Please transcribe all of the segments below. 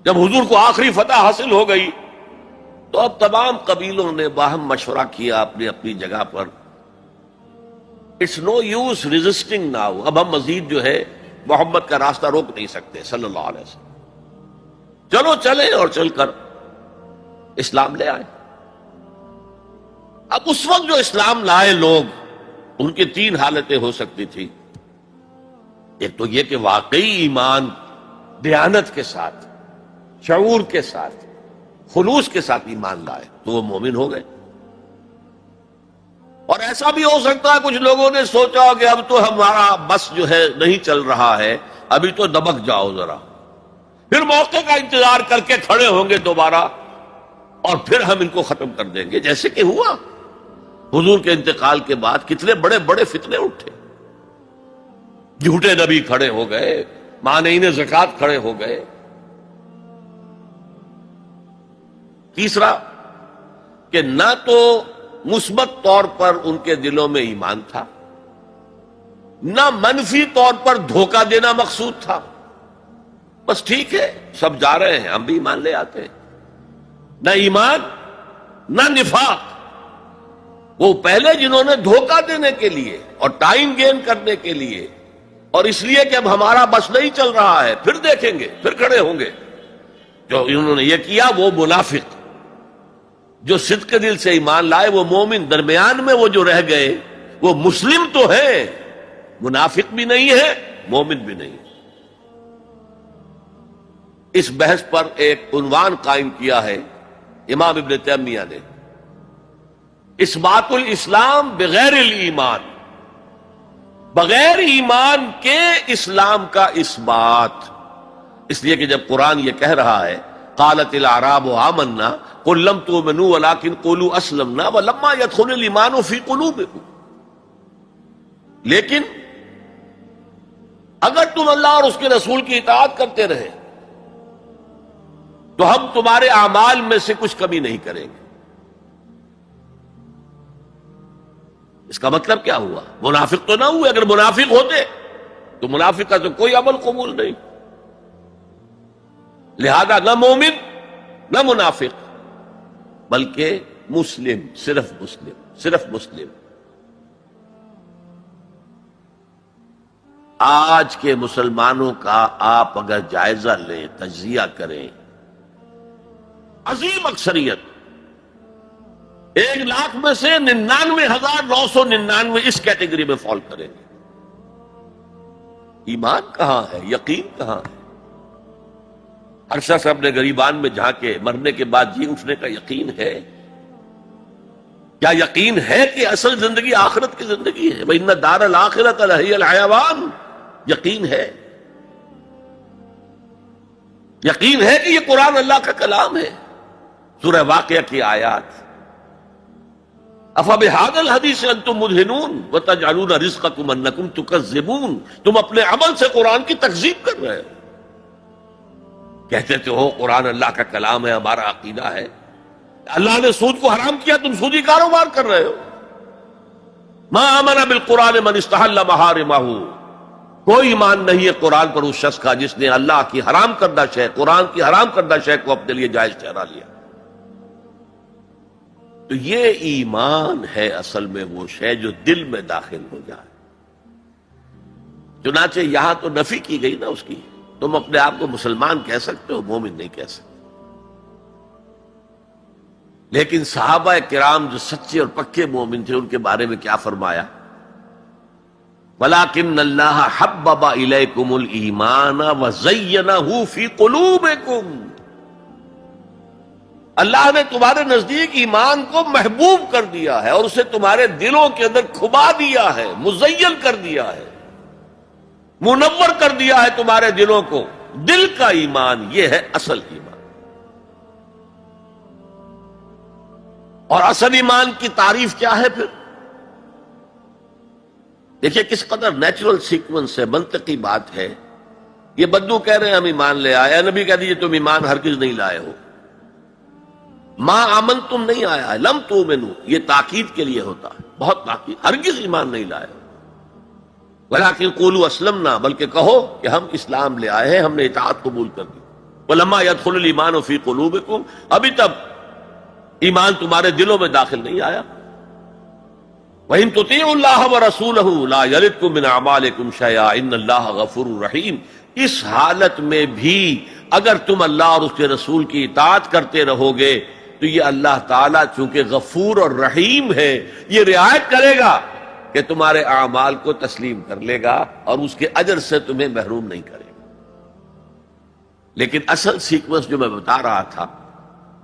جب حضور کو آخری فتح حاصل ہو گئی تو اب تمام قبیلوں نے باہم مشورہ کیا اپنی اپنی جگہ پر. It's no use resisting now. اب ہم مزید جو ہے محمد کا راستہ روک نہیں سکتے صلی اللہ علیہ وسلم. چلو چلے اور چل کر اسلام لے آئے. اب اس وقت جو اسلام لائے لوگ، ان کی تین حالتیں ہو سکتی تھی. ایک تو یہ کہ واقعی ایمان دیانت کے ساتھ، شعور کے ساتھ، خلوص کے ساتھ ایمان لائے تو وہ مومن ہو گئے. اور ایسا بھی ہو سکتا ہے کچھ لوگوں نے سوچا کہ اب تو ہمارا بس جو ہے نہیں چل رہا ہے، ابھی تو دبک جاؤ ذرا، پھر موقع کا انتظار کر کے کھڑے ہوں گے دوبارہ اور پھر ہم ان کو ختم کر دیں گے. جیسے کہ ہوا حضور کے انتقال کے بعد کتنے بڑے بڑے فتنے اٹھے. جھوٹے نبی کھڑے ہو گئے، مانعین زکوٰۃ کھڑے ہو گئے. تیسرا کہ نہ تو مثبت طور پر ان کے دلوں میں ایمان تھا، نہ منفی طور پر دھوکہ دینا مقصود تھا. بس ٹھیک ہے سب جا رہے ہیں ہم بھی ایمان لے آتے ہیں. نہ ایمان نہ نفاق. وہ پہلے جنہوں نے دھوکہ دینے کے لیے اور ٹائم گین کرنے کے لیے اور اس لیے کہ اب ہمارا بس نہیں چل رہا ہے، پھر دیکھیں گے، پھر کھڑے ہوں گے، جو انہوں نے یہ کیا وہ منافق. جو صدق کے دل سے ایمان لائے وہ مومن. درمیان میں وہ جو رہ گئے وہ مسلم تو ہیں، منافق بھی نہیں ہے، مومن بھی نہیں. اس بحث پر ایک عنوان قائم کیا ہے امام ابن تیمیہ نے، اثبات الاسلام بغیر الایمان. بغیر ایمان کے اسلام کا اثبات. اس لیے کہ جب قرآن یہ کہہ رہا ہے قالت الاعراب آمنا قل لم تؤمنوا ولكن قولوا اسلمنا ولما يدخل الايمان في قلوبكم، لیکن اگر تم اللہ اور اس کے رسول کی اطاعت کرتے رہے تو ہم تمہارے اعمال میں سے کچھ کمی نہیں کریں گے. اس کا مطلب کیا ہوا؟ منافق تو نہ ہوئے. اگر منافق ہوتے تو منافق کا تو کوئی عمل قبول نہیں. لہذا نہ مومن نہ منافق بلکہ مسلم، صرف مسلم، صرف مسلم. آج کے مسلمانوں کا آپ اگر جائزہ لیں، تجزیہ کریں، عظیم اکثریت 1,00,000 میں سے 99,999 اس کیٹیگری میں فال کریں گے. ایمان کہاں ہے؟ یقین کہاں ہے؟ ہر شخص اپنے گریبان میں جھانکے مرنے کے بعد جی اٹھنے کا یقین ہے؟ کیا یقین ہے کہ اصل زندگی آخرت کی زندگی ہے؟ وَإِنَّ الدَّارَ الْآخِرَةَ لَهِيَ الْحَيَوَانُ. یقین ہے؟ یقین ہے کہ یہ قرآن اللہ کا کلام ہے؟ سورہ واقعہ کی آیات. أَفَبِهَذَا الْحَدِيثِ أَنْتُمْ مُدْهِنُونَ وَتَجْعَلُونَ رِزْقَكُمْ أَنَّكُمْ تُكَذِّبُونَ. تم اپنے عمل سے قرآن کی تکذیب کر رہے ہو. کہتے تو ہو قرآن اللہ کا کلام ہے، ہمارا عقیدہ ہے. اللہ نے سود کو حرام کیا، تم سودی کاروبار کر رہے ہو. ما آمن بالقرآن من استحل محارمہ. کوئی ایمان نہیں ہے قرآن پر اس شخص کا جس نے اللہ کی حرام کردہ شے، قرآن کی حرام کردہ شے کو اپنے لیے جائز ٹھہرا لیا. تو یہ ایمان ہے اصل میں وہ شے جو دل میں داخل ہو جائے. چنانچہ یہاں تو نفی کی گئی نا اس کی. تم اپنے آپ کو مسلمان کہہ سکتے ہو، مومن نہیں کہہ سکتے. لیکن صحابہ کرام جو سچے اور پکے مومن تھے ان کے بارے میں کیا فرمایا؟ وَلَٰكِنَّ اللَّهَ حَبَّبَ إِلَيْكُمُ الْإِيمَانَ وَزَيَّنَهُ فِي قُلُوبِكُمْ. اللہ نے تمہارے نزدیک ایمان کو محبوب کر دیا ہے اور اسے تمہارے دلوں کے اندر کھبا دیا ہے، مزین کر دیا ہے، منور کر دیا ہے تمہارے دلوں کو. دل کا ایمان یہ ہے اصل ایمان. اور اصل ایمان کی تعریف کیا ہے پھر؟ دیکھیے کس قدر نیچرل سیکوینس ہے، منطقی بات ہے. یہ بدو کہہ رہے ہیں ہم ایمان لے آئے، اے نبی کہہ دیجئے تم ایمان ہرگز نہیں لائے ہو. ما آمن تم نہیں آیا ہے، لم تؤمنوا، یہ تاکید کے لیے ہوتا ہے، بہت تاکید، ہرگز ایمان نہیں لائے ہو. ولیکن قولوا اسلمنا، بلکہ کہو کہ ہم اسلام لے آئے ہیں، ہم نے اطاعت قبول کر دی. ولما يدخل الايمان في قلوبكم، ابھی تب ایمان تمہارے دلوں میں داخل نہیں آیا. وَإِن تُطِيعُوا اللَّهَ وَرَسُولَهُ لَا يَلِدْكُم مِّنْ أَعْمَالِكُمْ شَيْئًا إِنَّ اللَّهَ غَفُورٌ رَحِيمٌ. اس حالت میں بھی اگر تم اللہ اور اس کے رسول کی اطاعت کرتے رہو گے تو یہ اللہ تعالیٰ چونکہ غفور اور رحیم ہے، یہ رعایت کرے گا کہ تمہارے اعمال کو تسلیم کر لے گا اور اس کے اجر سے تمہیں محروم نہیں کرے گا. لیکن اصل سیکوینس جو میں بتا رہا تھا،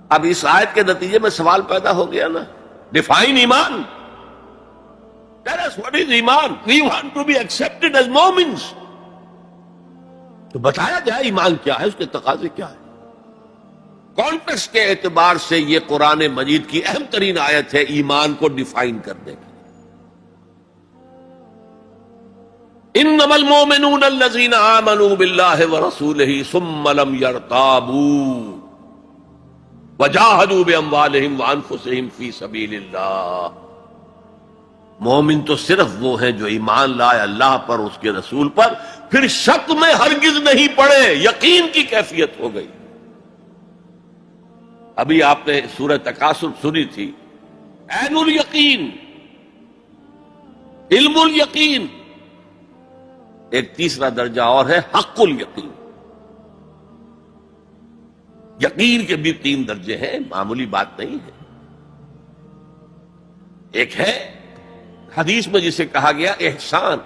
اب اس آیت کے نتیجے میں سوال پیدا ہو گیا نا، ڈیفائن ایمان. Tell us what is ایمان. We want to be accepted as Momins. تو بتایا جائے ایمان کیا ہے، اس کے تقاضے کیا ہے. کانٹیکسٹ کے اعتبار سے یہ قرآن مجید کی اہم ترین آیت ہے ایمان کو ڈیفائن کرنے کی. انما المؤمنون الذين آمنوا بالله ورسوله ثم لم يرتابوا وجاهدوا باموالهم وانفسهم في سبيل الله. مومن تو صرف وہ ہیں جو ایمان لائے اللہ پر، اس کے رسول پر، پھر شک میں ہرگز نہیں پڑے، یقین کی کیفیت ہو گئی. ابھی آپ نے سورہ تکاثر سنی تھی، عین الیقین، علم الیقین. ایک تیسرا درجہ اور ہے حق الیقین. یقین کے بھی 3 درجے ہیں، معمولی بات نہیں ہے. ایک ہے حدیث میں جسے کہا گیا احسان.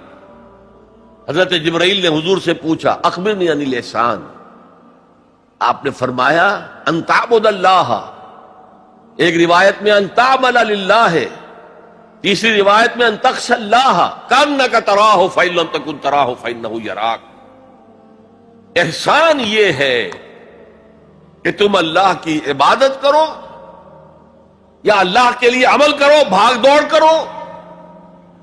حضرت جبرائیل نے حضور سے پوچھا اخبرنی عن الاحسان، آپ نے فرمایا ان تعبد اللہ. ایک روایت میں ان تعمل للہ ہے، تیسری روایت میں ان تخشى اللہ کانک تراہ فإن لم تکن تراہ فإنہ یراک. احسان یہ ہے کہ تم اللہ کی عبادت کرو یا اللہ کے لیے عمل کرو، بھاگ دوڑ کرو،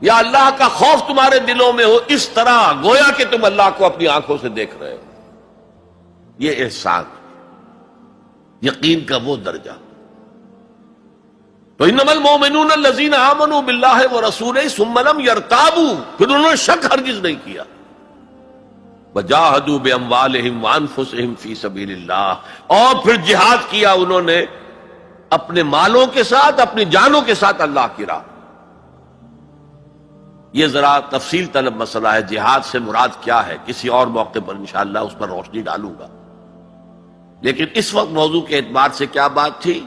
یا اللہ کا خوف تمہارے دلوں میں ہو، اس طرح گویا کہ تم اللہ کو اپنی آنکھوں سے دیکھ رہے ہو. یہ احسان، یقین کا وہ درجہ. تو انما المؤمنون الذین آمنوا باللہ ورسولہ ثم لم یرتابوا، پھر انہوں نے شک ہرگز نہیں کیا. وجاہدوا باموالہم وانفسہم فی سبیل اللہ، اور پھر جہاد کیا انہوں نے اپنے مالوں کے ساتھ، اپنی جانوں کے ساتھ اللہ کی راہ. یہ ذرا تفصیل طلب مسئلہ ہے، جہاد سے مراد کیا ہے، کسی اور موقع پر انشاءاللہ اس پر روشنی ڈالوں گا. لیکن اس وقت موضوع کے اعتبار سے کیا بات تھی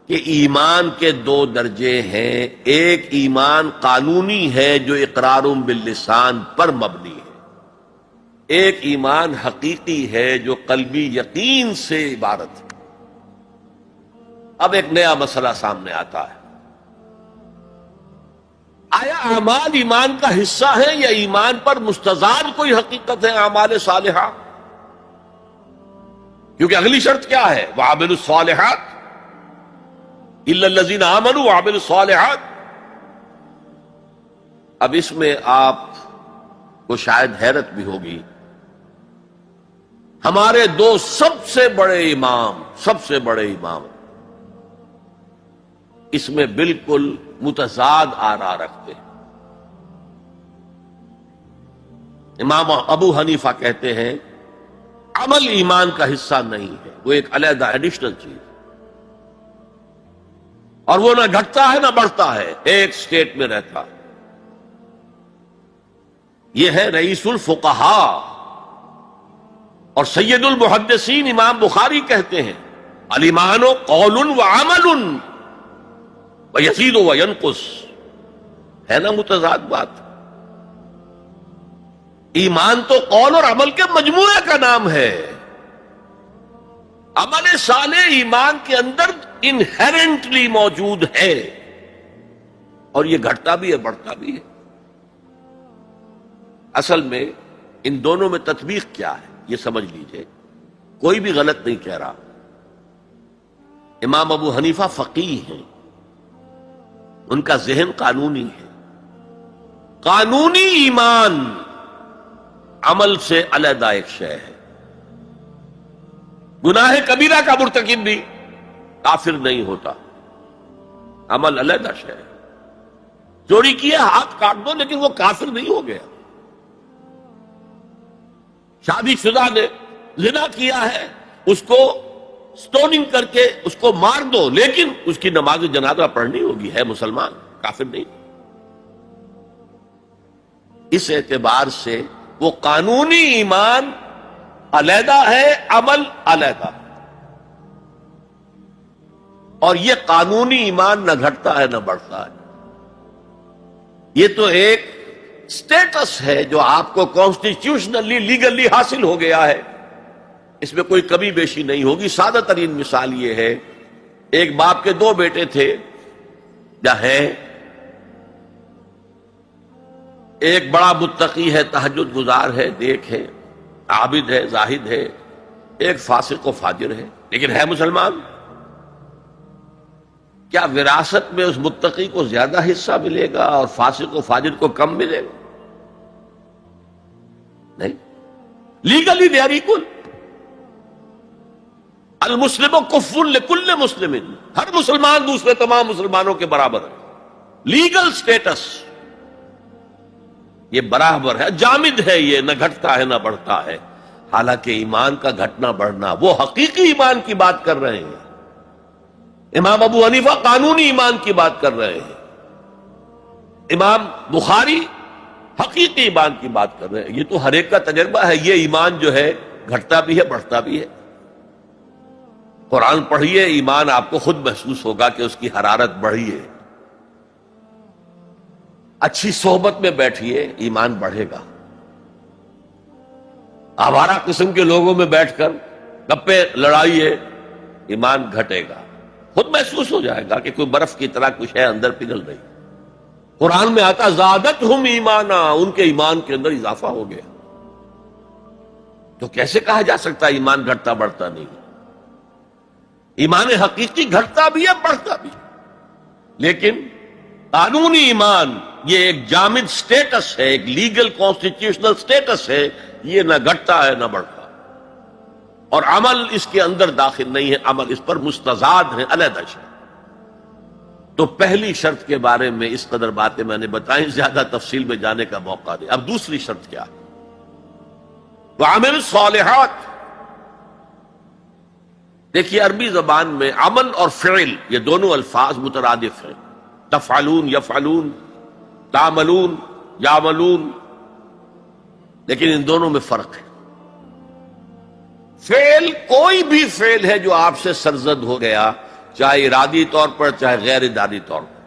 کہ ایمان کے 2 درجے ہیں. ایک ایمان قانونی ہے جو اقرار باللسان پر مبنی ہے، ایک ایمان حقیقی ہے جو قلبی یقین سے عبارت ہے. اب ایک نیا مسئلہ سامنے آتا ہے، آیا اعمال ایمان کا حصہ ہے یا ایمان پر مستضاد کوئی حقیقت ہے اعمال صالحہ؟ کیونکہ اگلی شرط کیا ہے؟ وَعَمِلُوا الصَّالِحَاتِ إِلَّا الَّذِينَ آمَنُوا وَعَمِلُوا الصَّالِحَاتِ. اب اس میں آپ کو شاید حیرت بھی ہوگی، ہمارے 2 سب سے بڑے امام اس میں بالکل متضاد آراء رکھتے ہیں. امام ابو حنیفہ کہتے ہیں عمل ایمان کا حصہ نہیں ہے، وہ ایک علیحدہ ایڈیشنل چیز، اور وہ نہ گھٹتا ہے نہ بڑھتا ہے، ایک سٹیٹ میں رہتا. یہ ہے رئیس الفقہاء اور سید المحدثین امام بخاری کہتے ہیں الایمان قول وعمل ویزید وینقص. ہے نا متضاد بات؟ ایمان تو قول اور عمل کے مجموعے کا نام ہے. عمل صالح ایمان کے اندر انہیرنٹلی موجود ہے، اور یہ گھٹتا بھی ہے بڑھتا بھی ہے. اصل میں ان دونوں میں تطبیق کیا ہے یہ سمجھ لیجئے، کوئی بھی غلط نہیں کہہ رہا. امام ابو حنیفہ فقیہ ہیں، ان کا ذہن قانونی ہے، قانونی ایمان عمل سے علیحدہ ایک شے ہے. گناہ کبیرہ کا مرتکب بھی کافر نہیں ہوتا، عمل علیحدہ شے ہے. چوری کیا ہاتھ کاٹ دو لیکن وہ کافر نہیں ہو گیا. شادی شدہ نے زنا کیا ہے، اس کو سٹوننگ کر کے اس کو مار دو لیکن اس کی نماز جنازہ پڑھنی ہوگی، ہے مسلمان، کافر نہیں. اس اعتبار سے وہ قانونی ایمان علیحدہ ہے، عمل علیحدہ. اور یہ قانونی ایمان نہ گھٹتا ہے نہ بڑھتا ہے. یہ تو ایک سٹیٹس ہے جو آپ کو کانسٹیٹیوشنلی لیگلی حاصل ہو گیا ہے، اس میں کوئی کمی بیشی نہیں ہوگی. سادہ ترین مثال یہ ہے، ایک باپ کے دو بیٹے تھے یا ہیں، ایک بڑا متقی ہے، تہجد گزار ہے، نیک ہے، عابد ہے، زاہد ہے، ایک فاسق و فاجر ہے لیکن ہے مسلمان. کیا وراثت میں اس متقی کو زیادہ حصہ ملے گا اور فاسق و فاجر کو کم ملے گا؟ نہیں. Legally they are equal. المسلم کف لکل مسلم، ہر مسلمان دوسرے تمام مسلمانوں کے برابر ہے. لیگل سٹیٹس یہ برابر ہے، جامد ہے، یہ نہ گھٹتا ہے نہ بڑھتا ہے. حالانکہ ایمان کا گھٹنا بڑھنا وہ حقیقی ایمان کی بات کر رہے ہیں. امام ابو حنیفہ قانونی ایمان کی بات کر رہے ہیں، امام بخاری حقیقی ایمان کی بات کر رہے ہیں. یہ تو ہر ایک کا تجربہ ہے. یہ ایمان جو ہے گھٹتا بھی ہے، بڑھتا بھی ہے. قرآن پڑھیے، ایمان آپ کو خود محسوس ہوگا کہ اس کی حرارت بڑھی ہے. اچھی صحبت میں بیٹھیے، ایمان بڑھے گا. آوارہ قسم کے لوگوں میں بیٹھ کر گپے لڑائیے، ایمان گھٹے گا. خود محسوس ہو جائے گا کہ کوئی برف کی طرح کچھ ہے اندر پگھل رہی. قرآن میں آتا زادتہم ایمانا، ان کے ایمان کے اندر اضافہ ہو گیا. تو کیسے کہا جا سکتا ہے ایمان گھٹتا بڑھتا نہیں؟ ایمان حقیقی گھٹتا بھی ہے، بڑھتا بھی ہے. لیکن قانونی ایمان یہ ایک جامد سٹیٹس ہے، ایک لیگل کانسٹیٹیوشنل سٹیٹس ہے. یہ نہ گھٹتا ہے نہ بڑھتا. اور عمل اس کے اندر داخل نہیں ہے، عمل اس پر مستزاد ہے، علیحدہ شے. تو پہلی شرط کے بارے میں اس قدر باتیں میں نے بتائیں، زیادہ تفصیل میں جانے کا موقع نہیں. اب دوسری شرط کیا ہے؟ وَعَمِلُ الصَّالِحَاتِ. دیکھیے عربی زبان میں عمل اور فعل یہ دونوں الفاظ مترادف ہیں. تفعلون، یفعلون، تعملون، یعملون، لیکن ان دونوں میں فرق ہے. فعل کوئی بھی فعل ہے جو آپ سے سرزد ہو گیا، چاہے ارادی طور پر چاہے غیر ارادی طور پر.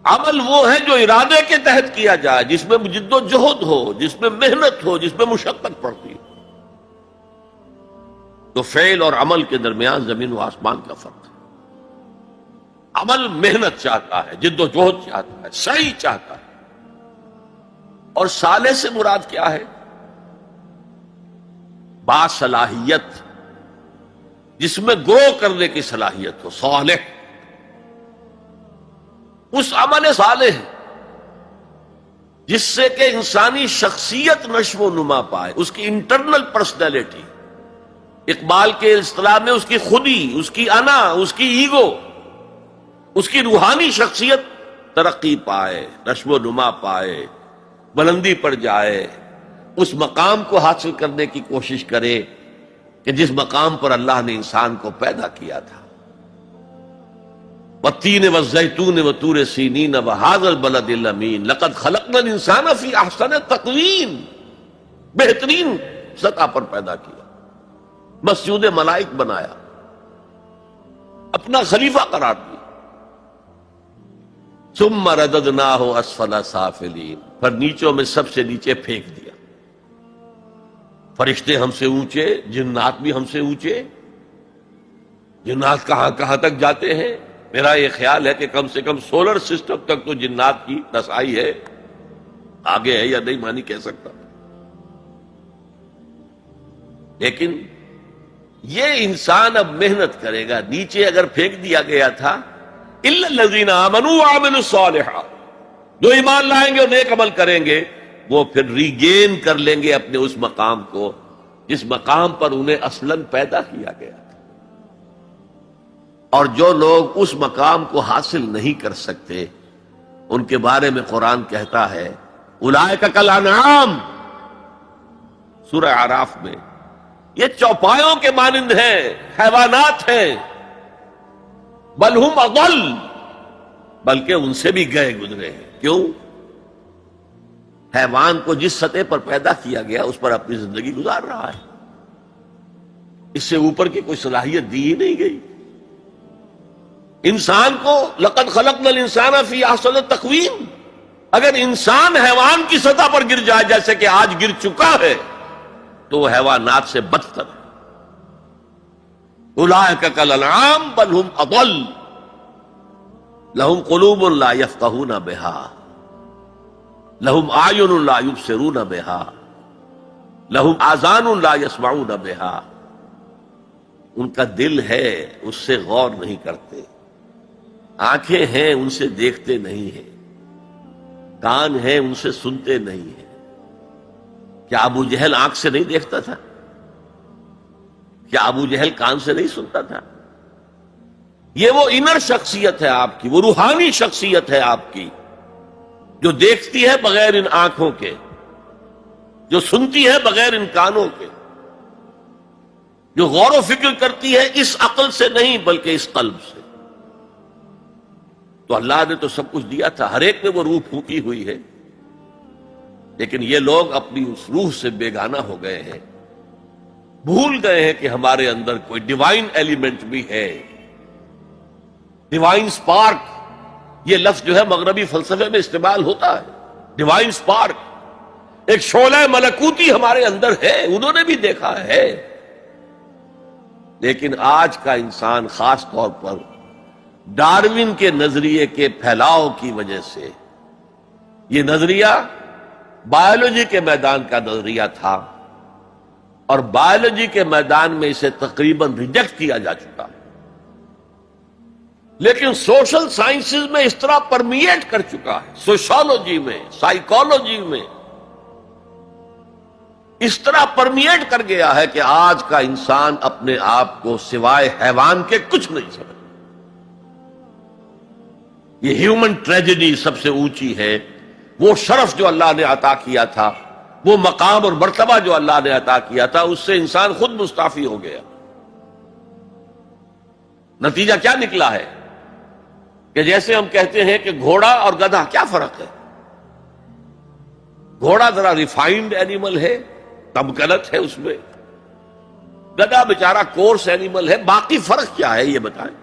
عمل وہ ہے جو ارادے کے تحت کیا جائے، جس میں جد و جہد ہو، جس میں محنت ہو، جس میں مشقت پڑتی ہے. تو فعل اور عمل کے درمیان زمین و آسمان کا فرق ہے. عمل محنت چاہتا ہے، جد و جہد چاہتا ہے، سعی چاہتا ہے. اور صالح سے مراد کیا ہے؟ باصلاحیت، جس میں گرو کرنے کی صلاحیت ہو. صالح اس عمل صالح جس سے کہ انسانی شخصیت نشو و نما پائے، اس کی انٹرنل پرسنالٹی، اقبال کے اصطلاح میں اس کی خودی، اس کی انا، اس کی ایگو، اس کی روحانی شخصیت ترقی پائے، نشو و نما پائے، بلندی پر جائے، اس مقام کو حاصل کرنے کی کوشش کرے کہ جس مقام پر اللہ نے انسان کو پیدا کیا تھا. والتین والزیتون وطور سینین وہذا البلد الامین لقد خلقنا الانسان فی احسن تقویم. بہترین سطح پر پیدا کیا، مسجود ملائک بنایا، اپنا خلیفہ قرار دیا. ثم رددناہ اسفل سافلین، پھر نیچوں میں سب سے نیچے پھینک دیا. فرشتے ہم سے اونچے، جنات بھی ہم سے اونچے. جنات کہاں کہاں تک جاتے ہیں؟ میرا یہ خیال ہے کہ کم سے کم سولر سسٹم تک تو جنات کی رسائی ہے. آگے ہے یا نہیں میں نہیں کہہ سکتا. لیکن یہ انسان اب محنت کرے گا. نیچے اگر پھینک دیا گیا تھا الا الذین آمنوا وعملوا الصالحات، جو ایمان لائیں گے اور نیک عمل کریں گے وہ پھر ریگین کر لیں گے اپنے اس مقام کو جس مقام پر انہیں اصلاً پیدا کیا گیا تھا. اور جو لوگ اس مقام کو حاصل نہیں کر سکتے ان کے بارے میں قرآن کہتا ہے اولئک کالانعام، سورہ اعراف میں، یہ چوپایوں کے مانند ہیں، حیوانات ہیں. بل ہم اضل، بلکہ ان سے بھی گئے گزرے ہیں. کیوں؟ حیوان کو جس سطح پر پیدا کیا گیا اس پر اپنی زندگی گزار رہا ہے، اس سے اوپر کی کوئی صلاحیت دی ہی نہیں گئی. انسان کو لقد خلقنا الانسان فی احسن تقویم، اگر انسان حیوان کی سطح پر گر جائے جیسے کہ آج گر چکا ہے تو وہ حیوانات سے بدتر ہے. اولئک کالانعام بل ہم اضل لہم قلوب لا یفقہون بہا لہم اعین لا یبصرون بہا لہم آذان لا یسمعون بہا. ان کا دل ہے اس سے غور نہیں کرتے، آنکھیں ہیں ان سے دیکھتے نہیں ہیں، کان ہیں ان سے سنتے نہیں ہیں. کیا ابو جہل آنکھ سے نہیں دیکھتا تھا؟ کیا ابو جہل کان سے نہیں سنتا تھا؟ یہ وہ انر شخصیت ہے آپ کی، وہ روحانی شخصیت ہے آپ کی جو دیکھتی ہے بغیر ان آنکھوں کے، جو سنتی ہے بغیر ان کانوں کے، جو غور و فکر کرتی ہے اس عقل سے نہیں بلکہ اس قلب سے. تو اللہ نے تو سب کچھ دیا تھا، ہر ایک میں وہ روح پھونکی ہوئی ہے، لیکن یہ لوگ اپنی اس روح سے بیگانہ ہو گئے ہیں، بھول گئے ہیں کہ ہمارے اندر کوئی ڈیوائن ایلیمنٹ بھی ہے. ڈیوائن سپارک، یہ لفظ جو ہے مغربی فلسفے میں استعمال ہوتا ہے. ڈیوائن سپارک، ایک شعلہ ملکوتی ہمارے اندر ہے، انہوں نے بھی دیکھا ہے. لیکن آج کا انسان خاص طور پر ڈارون کے نظریے کے پھیلاؤ کی وجہ سے، یہ نظریہ بایولوجی کے میدان کا نظریہ تھا اور بایولوجی کے میدان میں اسے تقریباً ریجیکٹ کیا جا چکا، لیکن سوشل سائنسز میں اس طرح پرمیٹ کر چکا ہے، سوشالوجی میں، سائیکالوجی میں اس طرح پرمیٹ کر گیا ہے کہ آج کا انسان اپنے آپ کو سوائے حیوان کے کچھ نہیں سمجھتا. یہ ہیومن ٹریجڈی سب سے اونچی ہے. وہ شرف جو اللہ نے عطا کیا تھا، وہ مقام اور مرتبہ جو اللہ نے عطا کیا تھا، اس سے انسان خود مستعفی ہو گیا. نتیجہ کیا نکلا ہے کہ جیسے ہم کہتے ہیں کہ گھوڑا اور گدھا کیا فرق ہے؟ گھوڑا ذرا ریفائنڈ اینیمل ہے، تمکنت ہے اس میں، گدھا بیچارہ کورس اینیمل ہے. باقی فرق کیا ہے یہ بتائیں.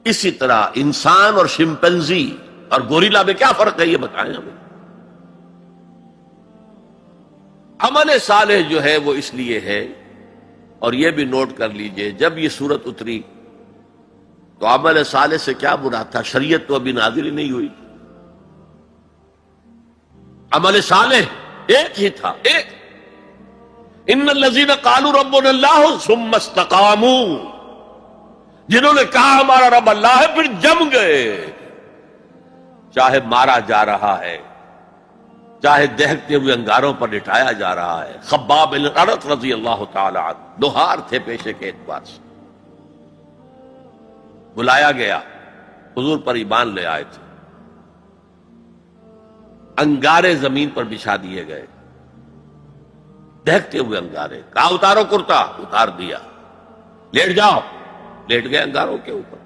اسی طرح انسان اور شمپینزی اور گوریلا میں کیا فرق ہے یہ بتائیں ہمیں. عمل صالح جو ہے وہ اس لیے ہے، اور یہ بھی نوٹ کر لیجئے جب یہ سورت اتری تو عمل صالح سے کیا مراد تھا؟ شریعت تو ابھی نازل ہی نہیں ہوئی. عمل صالح ایک ہی تھا، ایک ان الذین قالوا ربنا اللہ ثم استقاموا، جنہوں نے کہا ہمارا رب اللہ ہے پھر جم گئے. چاہے مارا جا رہا ہے، چاہے دہکتے ہوئے انگاروں پر لٹایا جا رہا ہے. خباب بن الارت رضی اللہ تعالی عنہ لوہار تھے پیشے کے اعتبار سے، بلایا گیا، حضور پر ایمان لے آئے تھے. انگارے زمین پر بچھا دیے گئے، دہکتے ہوئے انگارے. کہا اتارو کرتا، اتار دیا. لیٹ جاؤ، لیٹ گئے انگاروں کے اوپر.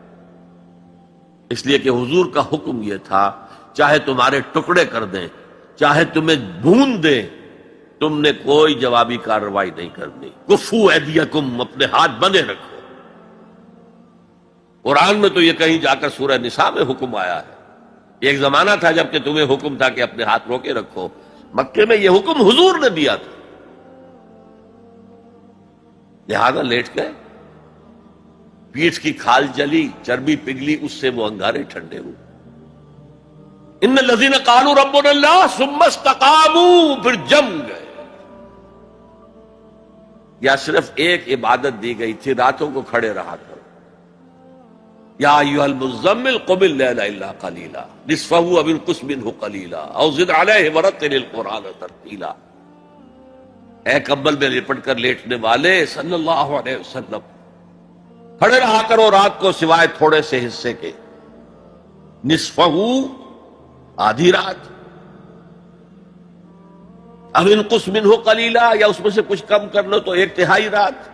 اس لیے کہ حضور کا حکم یہ تھا چاہے تمہارے ٹکڑے کر دیں، چاہے تمہیں بھون دیں، تم نے کوئی جوابی کارروائی نہیں کرنی. کفو ایدیکم، اپنے ہاتھ بندے رکھو. قرآن میں تو یہ کہیں جا کر سورہ نساء میں حکم آیا ہے. ایک زمانہ تھا جب کہ تمہیں حکم تھا کہ اپنے ہاتھ روکے رکھو. مکے میں یہ حکم حضور نے دیا تھا، لہذا لیٹ گئے. پیٹھ کی کھال جلی، چربی پگھلی، اس سے وہ انگارے ٹھنڈے ہوئے. ان الذین قالوا ربنا اللہ ثم استقاموا، پھر جم گئے. یا صرف ایک عبادت دی گئی تھی، راتوں کو کھڑے رہا کرو. یا ایھا المزمل قم اللیل الا قلیلا نصفہ او انقص منہ قلیلا او زد علیہ ورتل القرآن ترتیلا۔ اے کمبل میں لپٹ کر لیٹنے والے صلی اللہ علیہ وسلم، کھڑے رہا کرو رات کو سوائے تھوڑے سے حصے کے، نصفہ آدھی رات، او انقص منہ قلیلا یا اس میں سے کچھ کم کر لو تو ایک تہائی رات،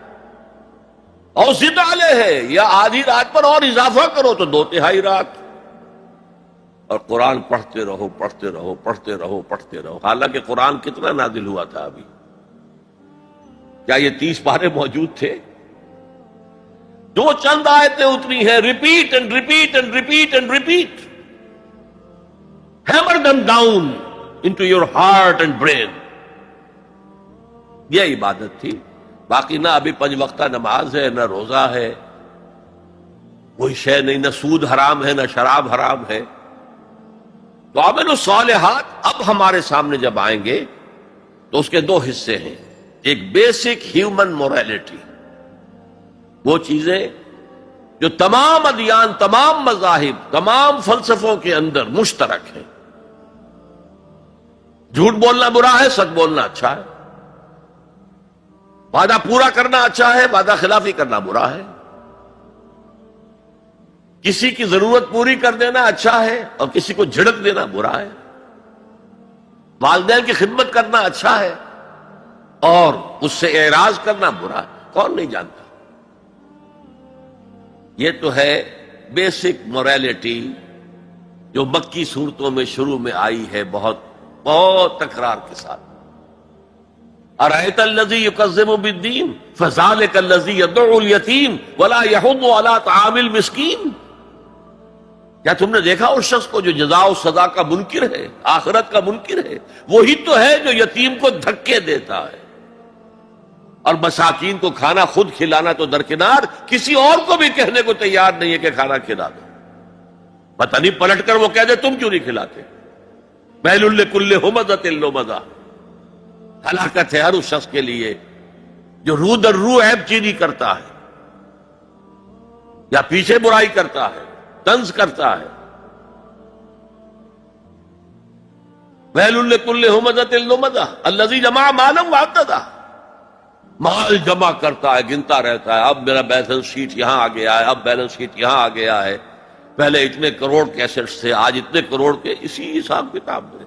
اور زد علیہ یا آدھی رات پر اور اضافہ کرو تو دو تہائی رات، اور قرآن پڑھتے رہو پڑھتے رہو پڑھتے رہو پڑھتے رہو۔ حالانکہ قرآن کتنا نازل ہوا تھا ابھی؟ کیا یہ 30 پارے موجود تھے؟ جو چند آیتیں اتری ہیں، repeat and repeat and repeat and repeat, hammer them down into your heart and brain۔ یہ عبادت تھی۔ باقی نہ ابھی 5 وقتہ نماز ہے، نہ روزہ ہے، کوئی شے نہیں، نہ سود حرام ہے، نہ شراب حرام ہے۔ تو عمل الصالحات اب ہمارے سامنے جب آئیں گے تو اس کے 2 حصے ہیں، ایک بیسک ہیومن موریلٹی، وہ چیزیں جو تمام ادیان، تمام مذاہب، تمام فلسفوں کے اندر مشترک ہیں۔ جھوٹ بولنا برا ہے، سچ بولنا اچھا ہے، وعدہ پورا کرنا اچھا ہے، وعدہ خلافی کرنا برا ہے، کسی کی ضرورت پوری کر دینا اچھا ہے اور کسی کو جھڑک دینا برا ہے، والدین کی خدمت کرنا اچھا ہے اور اس سے اعراض کرنا برا ہے۔ کون نہیں جانتا؟ یہ تو ہے بیسک موریلٹی جو مکی صورتوں میں شروع میں آئی ہے، بہت بہت تکرار کے ساتھ۔ ارأیت الذی یکذب بالدین فذلک الذی یدعو الیتیم ولا یحض علی طعام المسکین۔ کیا تم نے دیکھا اس شخص کو جو جزا و سزا کا منکر ہے، آخرت کا منکر ہے؟ وہی تو ہے جو یتیم کو دھکے دیتا ہے اور مساکین کو کھانا خود کھلانا تو درکنار، کسی اور کو بھی کہنے کو تیار نہیں ہے کہ کھانا کھلا دو۔ پتہ نہیں پلٹ کر وہ کہہ دے تم کیوں نہیں کھلاتے۔ ویل لکل ہمزۃ لمزہ، ہلاکت ہے ہر اس شخص کے لیے جو رو در رو عیب چینی کرتا ہے یا پیچھے برائی کرتا ہے، طنز کرتا ہے۔ ویل لکل ہمزۃ لمزہ الذی جمع مالا وعددہ، مال جمع کرتا ہے، گنتا رہتا ہے، اب میرا بیلنس شیٹ یہاں آ گیا ہے، اب بیلنس شیٹ یہاں آ گیا ہے، پہلے اتنے کروڑ کے ایسٹس تھے، آج اتنے کروڑ کے، اسی حساب کتاب میں۔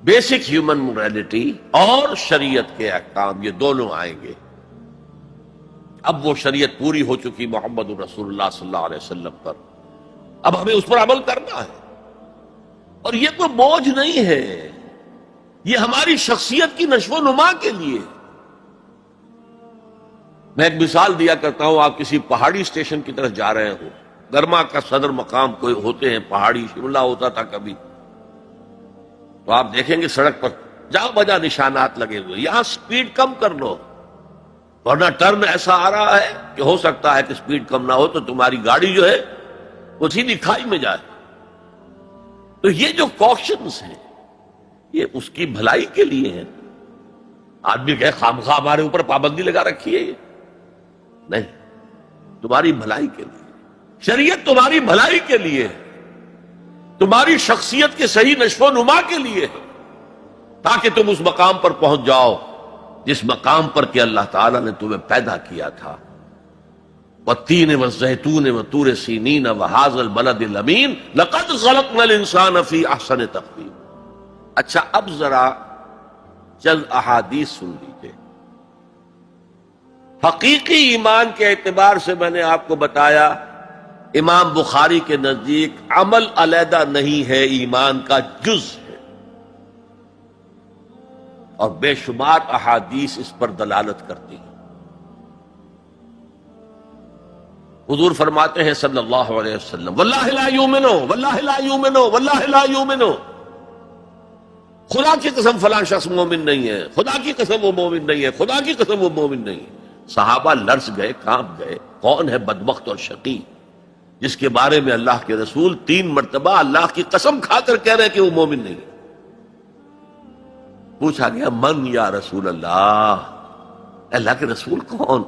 بیسک ہیومن موریلٹی اور شریعت کے احکام، یہ دونوں آئیں گے۔ اب وہ شریعت پوری ہو چکی محمد رسول اللہ صلی اللہ علیہ وسلم پر، اب ہمیں اس پر عمل کرنا ہے، اور یہ کوئی بوجھ نہیں ہے، یہ ہماری شخصیت کی نشو و نما کے لیے۔ میں ایک مثال دیا کرتا ہوں، آپ کسی پہاڑی اسٹیشن کی طرف جا رہے ہو، گرما کا صدر مقام کوئی ہوتے ہیں پہاڑی، شملہ ہوتا تھا کبھی، تو آپ دیکھیں گے سڑک پر جہاں بجا نشانات لگے ہوئے، یہاں سپیڈ کم کر لو ورنہ ٹرن ایسا آ رہا ہے کہ ہو سکتا ہے کہ سپیڈ کم نہ ہو تو تمہاری گاڑی جو ہے وہ سیدھی کھائی میں جائے۔ تو یہ جو کوشنز ہیں یہ اس کی بھلائی کے لیے ہے۔ آدمی کہے خامخواہ ہمارے اوپر پابندی لگا رکھی ہے، یہ نہیں، تمہاری بھلائی کے لیے، شریعت تمہاری بھلائی کے لیے ہے، تمہاری شخصیت کے صحیح نشو و نما کے لیے ہے، تاکہ تم اس مقام پر پہنچ جاؤ جس مقام پر کہ اللہ تعالیٰ نے تمہیں پیدا کیا تھا۔ والتین والزیتون وطور سینین وہذا البلد الامین لقد خلقنا الانسان فی احسن تقویم۔ اچھا، اب ذرا چند احادیث سن لیجیے۔ حقیقی ایمان کے اعتبار سے میں نے آپ کو بتایا، امام بخاری کے نزدیک عمل علیحدہ نہیں ہے، ایمان کا جز ہے، اور بے شمار احادیث اس پر دلالت کرتی ہیں۔ حضور فرماتے ہیں صلی اللہ علیہ وسلم، واللہ لا یؤمنو واللہ لا یؤمنو واللہ لا یؤمنو، خدا کی قسم فلاں شخص مومن نہیں ہے، خدا کی قسم وہ مومن نہیں ہے، خدا کی قسم وہ مومن نہیں ہے۔ صحابہ لرز گئے، کانپ گئے، کون ہے بدبخت اور شقی جس کے بارے میں اللہ کے رسول 3 مرتبہ اللہ کی قسم کھا کر کہہ رہے ہیں کہ وہ مومن نہیں ہے؟ پوچھا گیا من یا رسول اللہ، اللہ کے رسول کون؟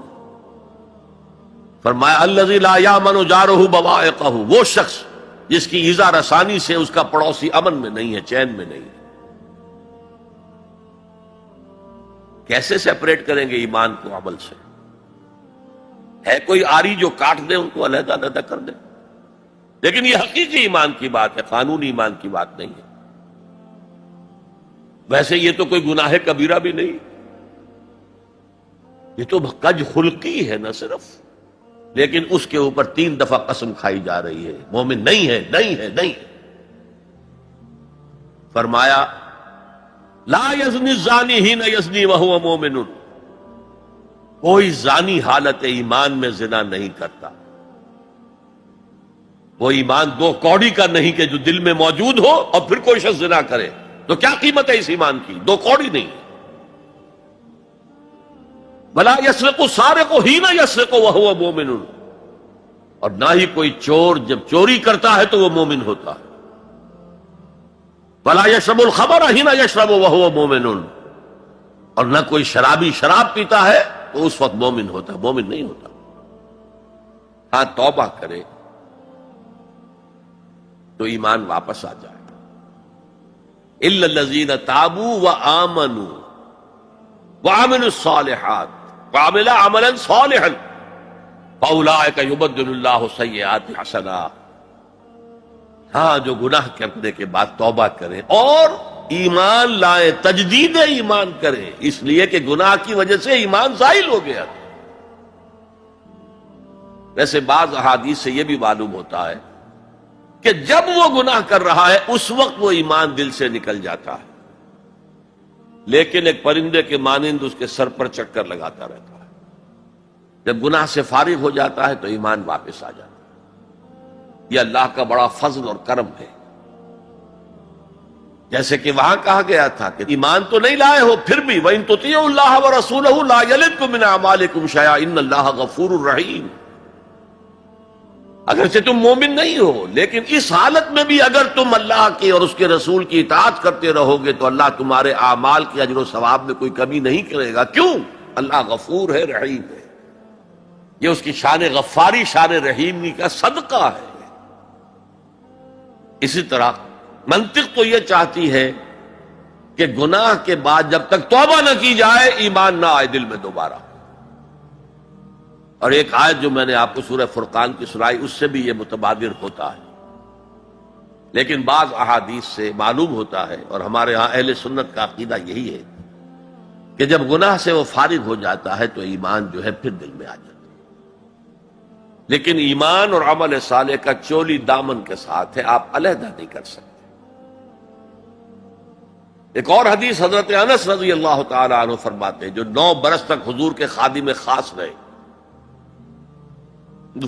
فرمایا الذی لا یامن جارہ بوائقہ، وہ شخص جس کی ایذا رسانی سے اس کا پڑوسی امن میں نہیں ہے، چین میں نہیں ہے۔ کیسے سیپریٹ کریں گے ایمان کو عمل سے؟ ہے کوئی آری جو کاٹ دے ان کو علیحدہ علیحدہ کر دے؟ لیکن یہ حقیقی ایمان کی بات ہے، قانونی ایمان کی بات نہیں ہے۔ ویسے یہ تو کوئی گناہ کبیرہ بھی نہیں، یہ تو کج خلقی ہے نہ صرف، لیکن اس کے اوپر 3 دفعہ قسم کھائی جا رہی ہے، مومن نہیں ہے، نہیں ہے، نہیں ہے۔ فرمایا لا یزنی الزانی حین یزنی وہو مومن، کوئی زانی حالت ایمان میں زنا نہیں کرتا۔ وہ ایمان 2 کوڑی کا نہیں کہ جو دل میں موجود ہو اور پھر کوئی شخص زنا کرے، تو کیا قیمت ہے اس ایمان کی؟ 2 کوڑی نہیں۔ ولا یسرق السارق حین یسرق وہو مومن، اور نہ ہی کوئی چور جب چوری کرتا ہے تو وہ مومن ہوتا ہے۔ ولا یشرب الخمر حین یشرب وہو مومن، اور نہ کوئی شرابی شراب پیتا ہے تو اس وقت مومن ہوتا ہے، مومن نہیں ہوتا۔ ہاں توبہ کرے تو ایمان واپس آ جائے۔ الا الذین تابوا وآمنوا وعملوا الصالحات وعملوا عملا صالحا فاولئک یبدل اللہ سیئات حسنات، ہاں جو گناہ کرنے کے بعد توبہ کرے اور ایمان لائے، تجدید ایمان کرے، اس لیے کہ گناہ کی وجہ سے ایمان زائل ہو گیا۔ ویسے بعض احادیث سے یہ بھی معلوم ہوتا ہے کہ جب وہ گناہ کر رہا ہے اس وقت وہ ایمان دل سے نکل جاتا ہے، لیکن ایک پرندے کے مانند اس کے سر پر چکر لگاتا رہتا ہے۔ جب گناہ سے فارغ ہو جاتا ہے تو ایمان واپس آ جاتا ہے۔ یہ اللہ کا بڑا فضل اور کرم ہے۔ جیسے کہ وہاں کہا گیا تھا کہ ایمان تو نہیں لائے ہو پھر بھی وَإِن تُطِيعُوا اللَّهَ وَرَسُولَهُ لَا يَلِدْكُم مِّنْ أَعْمَالِكُمْ شَيْئًا إِنَّ اللَّهَ غَفُورٌ رَحِيمٌ، اگرچہ تم مومن نہیں ہو لیکن اس حالت میں بھی اگر تم اللہ کی اور اس کے رسول کی اطاعت کرتے رہو گے تو اللہ تمہارے اعمال کے اجر و ثواب میں کوئی کمی نہیں کرے گا۔ کیوں؟ اللہ غفور ہے، رحیم ہے۔ یہ اس کی شان غفاری، شان رحیمی کا صدقہ ہے۔ اسی طرح منطق تو یہ چاہتی ہے کہ گناہ کے بعد جب تک توبہ نہ کی جائے ایمان نہ آئے دل میں دوبارہ۔ اور ایک آیت جو میں نے آپ کو سورہ فرقان کی سنائی اس سے بھی یہ متبادر ہوتا ہے، لیکن بعض احادیث سے معلوم ہوتا ہے، اور ہمارے ہاں اہل سنت کا عقیدہ یہی ہے کہ جب گناہ سے وہ فارغ ہو جاتا ہے تو ایمان جو ہے پھر دل میں آ جاتا ہے۔ لیکن ایمان اور عمل صالح کا چولی دامن کے ساتھ ہے، آپ علیحدہ نہیں کر سکتے۔ ایک اور حدیث حضرت انس رضی اللہ تعالی عنہ فرماتے ہیں، جو 9 برس تک حضور کے خادم خاص رہے،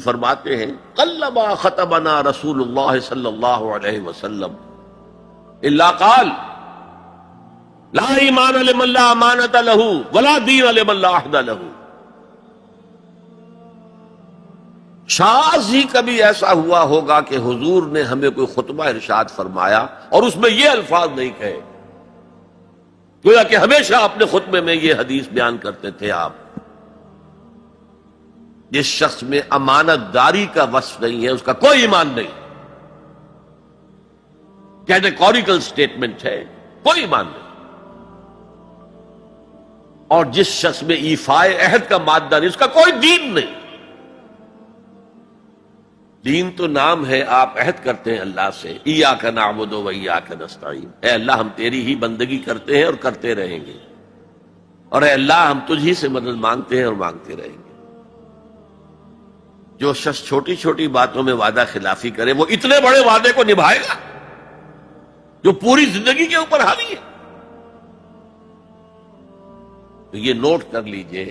فرماتے ہیں قلما خطبنا رسول اللہ صلی اللہ علیہ وسلم الا قال لا ایمان لمن لا امانۃ له ولا دین لمن لا عہد له۔ شاذ ہی کبھی ایسا ہوا ہوگا کہ حضور نے ہمیں کوئی خطبہ ارشاد فرمایا اور اس میں یہ الفاظ نہیں کہے، گویا کہ ہمیشہ اپنے خطبے میں یہ حدیث بیان کرتے تھے آپ، جس شخص میں امانت داری کا وصف نہیں ہے اس کا کوئی ایمان نہیں۔ کیٹیگوریکل سٹیٹمنٹ ہے، کوئی ایمان نہیں۔ اور جس شخص میں ایفائے عہد کا مادہ نہیں اس کا کوئی دین نہیں۔ دین تو نام ہے، آپ عہد کرتے ہیں اللہ سے، ایاک نعبد و ایاک نستعین، اے اللہ ہم تیری ہی بندگی کرتے ہیں اور کرتے رہیں گے، اور اے اللہ ہم تجھ ہی سے مدد مانگتے ہیں اور مانگتے رہیں گے۔ جو شخص چھوٹی چھوٹی باتوں میں وعدہ خلافی کرے وہ اتنے بڑے وعدے کو نبھائے گا جو پوری زندگی کے اوپر حاوی ہے؟ تو یہ نوٹ کر لیجئے،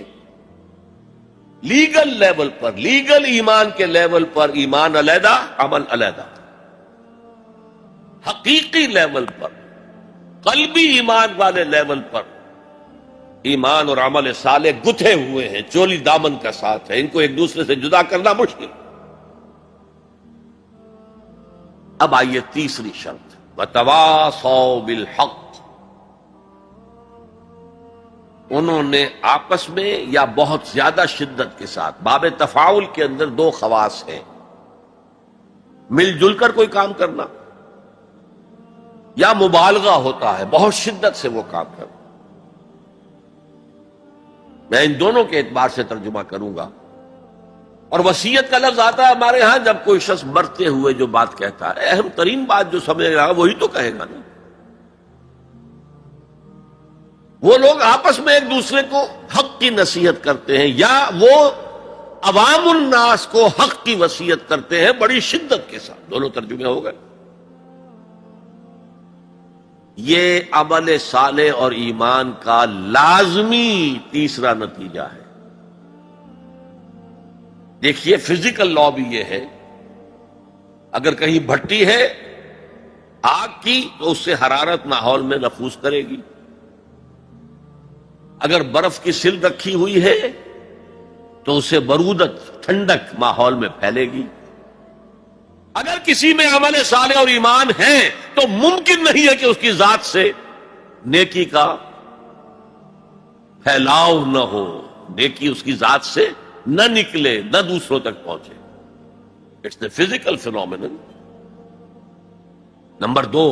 لیگل لیول پر، لیگل ایمان کے لیول پر ایمان علیحدہ، عمل علیحدہ۔ حقیقی لیول پر، قلبی ایمان والے لیول پر ایمان اور عمل صالح گتھے ہوئے ہیں، چولی دامن کا ساتھ ہے، ان کو ایک دوسرے سے جدا کرنا مشکل۔ اب آئیے تیسری شرط، وَتَوَاصَوْا بِالْحَقِّ، انہوں نے آپس میں یا بہت زیادہ شدت کے ساتھ، باب تفاعل کے اندر دو خواص ہیں، مل جل کر کوئی کام کرنا یا مبالغہ ہوتا ہے، بہت شدت سے وہ کام کرنا۔ میں ان دونوں کے اعتبار سے ترجمہ کروں گا۔ اور وصیت کا لفظ آتا ہے ہمارے ہاں جب کوئی شخص مرتے ہوئے جو بات کہتا ہے، اہم ترین بات جو سمجھ رہا وہی تو کہے گا نا۔ وہ لوگ آپس میں ایک دوسرے کو حق کی نصیحت کرتے ہیں یا وہ عوام الناس کو حق کی وصیت کرتے ہیں بڑی شدت کے ساتھ، دونوں ترجمے ہو گئے۔ یہ عمل صالح اور ایمان کا لازمی تیسرا نتیجہ ہے۔ دیکھیے فزیکل لا بھی یہ ہے، اگر کہیں بھٹی ہے آگ کی تو اس سے حرارت ماحول میں نفوذ کرے گی، اگر برف کی سل رکھی ہوئی ہے تو اسے برودت ٹھنڈک ماحول میں پھیلے گی۔ اگر کسی میں عمل صالح اور ایمان ہے تو ممکن نہیں ہے کہ اس کی ذات سے نیکی کا پھیلاؤ نہ ہو، نیکی اس کی ذات سے نہ نکلے، نہ دوسروں تک پہنچے۔ It's the physical phenomenon. Number 2،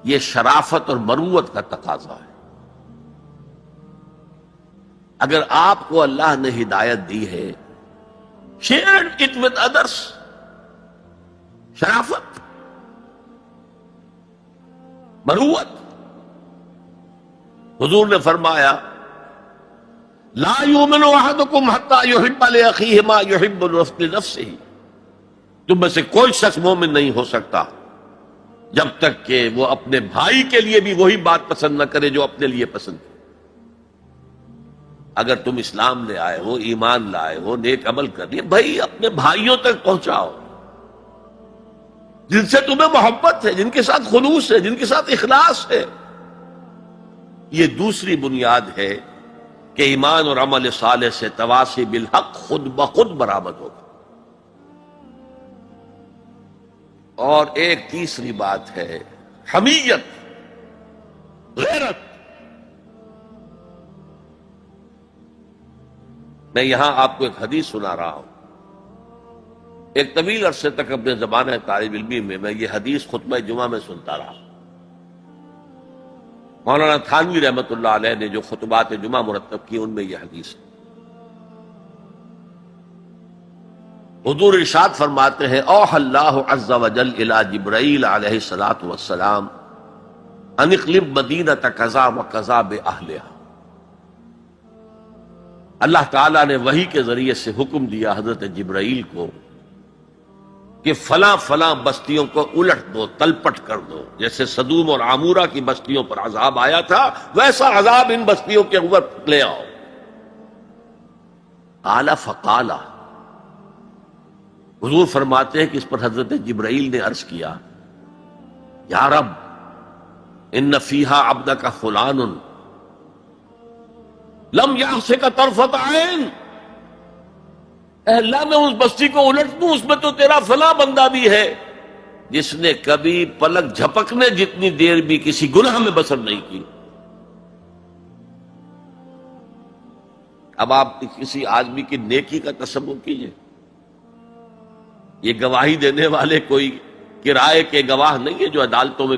یہ شرافت اور مروت کا تقاضا ہے۔ اگر آپ کو اللہ نے ہدایت دی ہے، شیئر اٹ ود ادرس۔ شرافت، مروت۔ حضور نے فرمایا لا یؤمن احدکم حتی یحب لاخیہ ما یحب لنفسہ، تم میں سے کوئی شخص مومن نہیں ہو سکتا جب تک کہ وہ اپنے بھائی کے لیے بھی وہی بات پسند نہ کرے جو اپنے لیے پسند ہے۔ اگر تم اسلام لے آئے ہو، ایمان لائے ہو، نیک عمل کر لیے، بھائی اپنے بھائیوں تک پہنچاؤ جن سے تمہیں محبت ہے، جن کے ساتھ خلوص ہے، جن کے ساتھ اخلاص ہے۔ یہ دوسری بنیاد ہے کہ ایمان اور عمل صالح سے تواصی بالحق خود بخود برآمد ہوگا۔ اور ایک تیسری بات ہے حمیت، غیرت۔ میں یہاں آپ کو ایک حدیث سنا رہا ہوں۔ ایک طویل عرصے تک اپنے زمانہ طالب علمی میں یہ حدیث خطبہ جمعہ میں سنتا رہا۔ مولانا تھانوی رحمۃ اللہ علیہ نے جو خطبات جمعہ مرتب کی ان میں یہ حدیث ہے۔ حضور ارشاد فرماتے ہیں اوحى اللہ عز وجل الی جبرائیل علیہ الصلوۃ والسلام ان اقلب مدینۃ کذا وکذا باہلھا۔ اللہ تعالیٰ نے وحی کے ذریعے سے حکم دیا حضرت جبرائیل کو کہ فلاں فلاں بستیوں کو الٹ دو، تلپٹ کر دو۔ جیسے سدوم اور عامورہ کی بستیوں پر عذاب آیا تھا، ویسا عذاب ان بستیوں کے اوپر لے آؤ۔ قال فقال، حضور فرماتے ہیں کہ اس پر حضرت جبرائیل نے عرض کیا یا رب ان فیہا عبدک فلان لم یعصک طرفۃ عین۔ اے اللہ میں اس بستی کو الٹ دوں، اس میں تو تیرا فلاں بندہ بھی ہے جس نے کبھی پلک جھپکنے جتنی دیر بھی کسی گناہ میں بسر نہیں کی۔ اب آپ کسی آدمی کی نیکی کا تصور کیجئے، یہ گواہی دینے والے کوئی کرائے کے گواہ نہیں ہے جو عدالتوں میں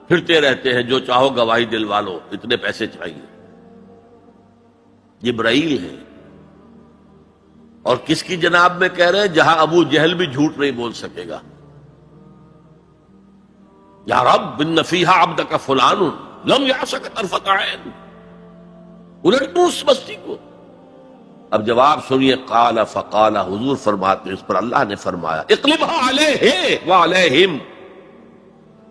پھرتے رہتے ہیں جو چاہو گواہی دلوا لو، اتنے پیسے چاہیے۔ جبرائیل ہے، اور کس کی جناب میں کہہ رہے ہیں؟ جہاں ابو جہل بھی جھوٹ نہیں بول سکے گا۔ یا رب ان فیہا عبدک فلان لم یعصک طرفۃ عین، الٹ دوں اس بستی کو۔ اب جواب سنیے، قال فقال، حضور فرماتے ہیں اس پر اللہ نے فرمایا اقلبھا علیہ وعلیہم،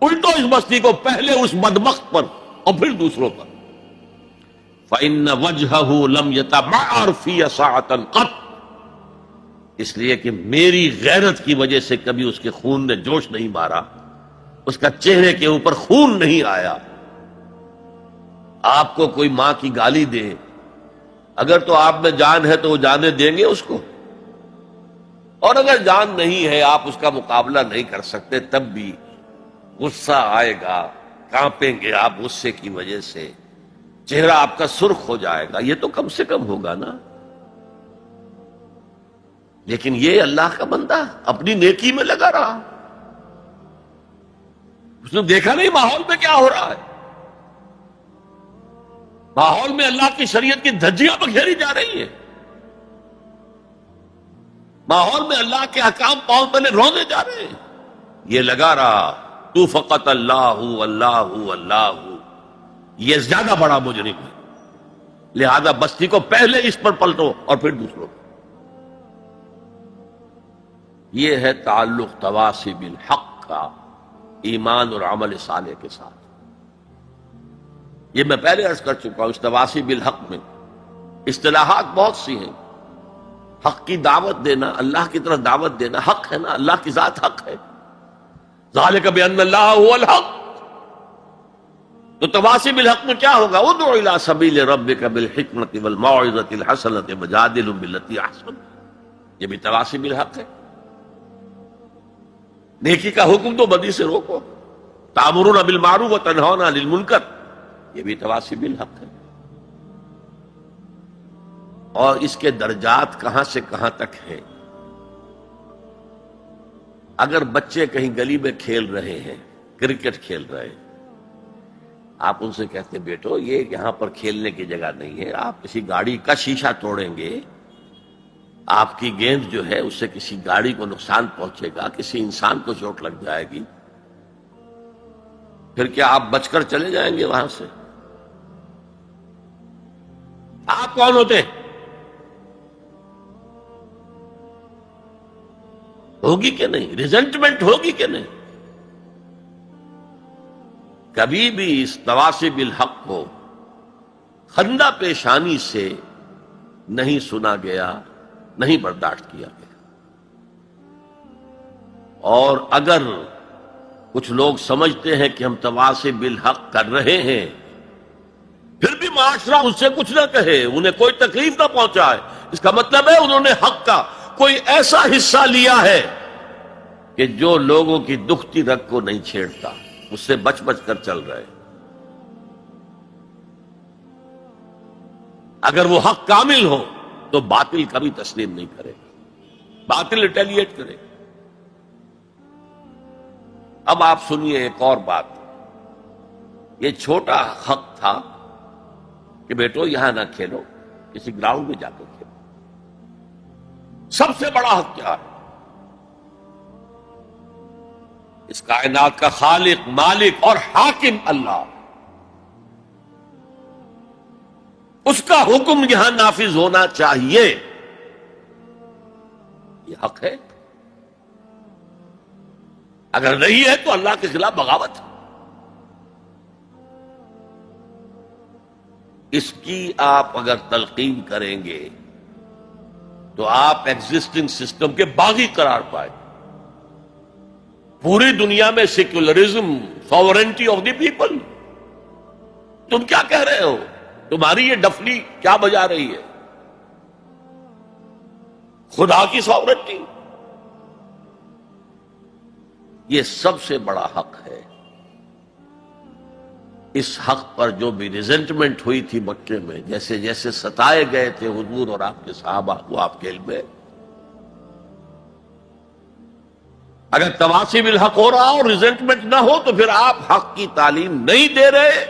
الٹو اس بستی کو، پہلے اس بدبخت پر اور پھر دوسروں پر۔ فإن وجہہ لم یتبعر فی ساعۃ قط، اس لیے کہ میری غیرت کی وجہ سے کبھی اس کے خون نے جوش نہیں مارا، اس کا چہرے کے اوپر خون نہیں آیا۔ آپ کو کوئی ماں کی گالی دے، اگر تو آپ میں جان ہے تو وہ جانے دیں گے اس کو، اور اگر جان نہیں ہے، آپ اس کا مقابلہ نہیں کر سکتے، تب بھی غصہ آئے گا، کانپیں گے آپ غصے کی وجہ سے۔ چہرہ آپ کا سرخ ہو جائے گا، یہ تو کم سے کم ہوگا نا. لیکن یہ اللہ کا بندہ اپنی نیکی میں لگا رہا، اس نے دیکھا نہیں ماحول میں کیا ہو رہا ہے. ماحول میں اللہ کی شریعت کی دھجیاں بکھیری جا رہی ہیں، ماحول میں اللہ کے احکام پاؤں تلے رونے جا رہے ہیں. یہ لگا رہا تو فقط اللہ اللہ اللہ، یہ زیادہ بڑا مجرم ہے، لہذا بستی کو پہلے اس پر پلٹو اور پھر دوسروں پر. یہ ہے تعلق تواصی بالحق کا ایمان اور عمل صالح کے ساتھ. یہ میں پہلے عرض کر چکا ہوں، اس تواصی بالحق میں اصطلاحات بہت سی ہیں. حق کی دعوت دینا، اللہ کی طرف دعوت دینا حق ہے نا، اللہ کی ذات حق ہے. ذالک بأن اللہ هو الحق. تو تواصی بالحق میں کیا ہوگا؟ ادع الی سبیل ربک بالحکمۃ والموعظۃ الحسنۃ وجادلھم باللتی احسن. یہ بھی تواصی بالحق ہے. نیکی کا حکم تو بدی سے روکو، تأمرون بالمعروف وتنہون عن المنکر، یہ بھی تواصی بالحق ہے. اور اس کے درجات کہاں سے کہاں تک ہیں. اگر بچے کہیں گلی میں کھیل رہے ہیں، کرکٹ کھیل رہے ہیں، آپ ان سے کہتے ہیں بیٹو یہ یہاں پر کھیلنے کی جگہ نہیں ہے، آپ کسی گاڑی کا شیشہ توڑیں گے، آپ کی گیند جو ہے اس سے کسی گاڑی کو نقصان پہنچے گا، کسی انسان کو چوٹ لگ جائے گی، پھر کیا آپ بچ کر چلے جائیں گے وہاں سے؟ آپ کون ہوتے؟ ہوگی کہ نہیں؟ ریزنٹمنٹ ہوگی کہ نہیں؟ کبھی بھی اس تواصی بالحق کو خندہ پیشانی سے نہیں سنا گیا، نہیں برداشت کیا گیا. اور اگر کچھ لوگ سمجھتے ہیں کہ ہم تواصی بالحق کر رہے ہیں، پھر بھی معاشرہ اس سے کچھ نہ کہے، انہیں کوئی تکلیف نہ پہنچائے، اس کا مطلب ہے انہوں نے حق کا کوئی ایسا حصہ لیا ہے کہ جو لوگوں کی دکھتی رگ کو نہیں چھیڑتا، اس سے بچ بچ کر چل رہے. اگر وہ حق کامل ہو تو باطل کبھی تسلیم نہیں کرے، باطل ریٹیلیٹ کرے. اب آپ سنیے ایک اور بات. یہ چھوٹا حق تھا کہ بیٹو یہاں نہ کھیلو، کسی گراؤنڈ میں جا کے کھیلو. سب سے بڑا حق کیا ہے؟ اس کائنات کا خالق، مالک اور حاکم اللہ، اس کا حکم یہاں نافذ ہونا چاہیے، یہ حق ہے. اگر نہیں ہے تو اللہ کے خلاف بغاوت. اس کی آپ اگر تلقین کریں گے تو آپ ایگزسٹنگ سسٹم کے باغی قرار پائے. پوری دنیا میں secularism, sovereignty of the people, تم کیا کہہ رہے ہو؟ تمہاری یہ ڈفلی کیا بجا رہی ہے؟ خدا کی ساورنٹی، یہ سب سے بڑا حق ہے. اس حق پر جو بھی ریزنٹمنٹ ہوئی تھی مکے میں، جیسے جیسے ستائے گئے تھے حضور اور آپ کے صحابہ، وہ آپ کے علم میں. اگر تواصی بالحق ہو رہا اور ریزنٹمنٹ نہ ہو تو پھر آپ حق کی تعلیم نہیں دے رہے،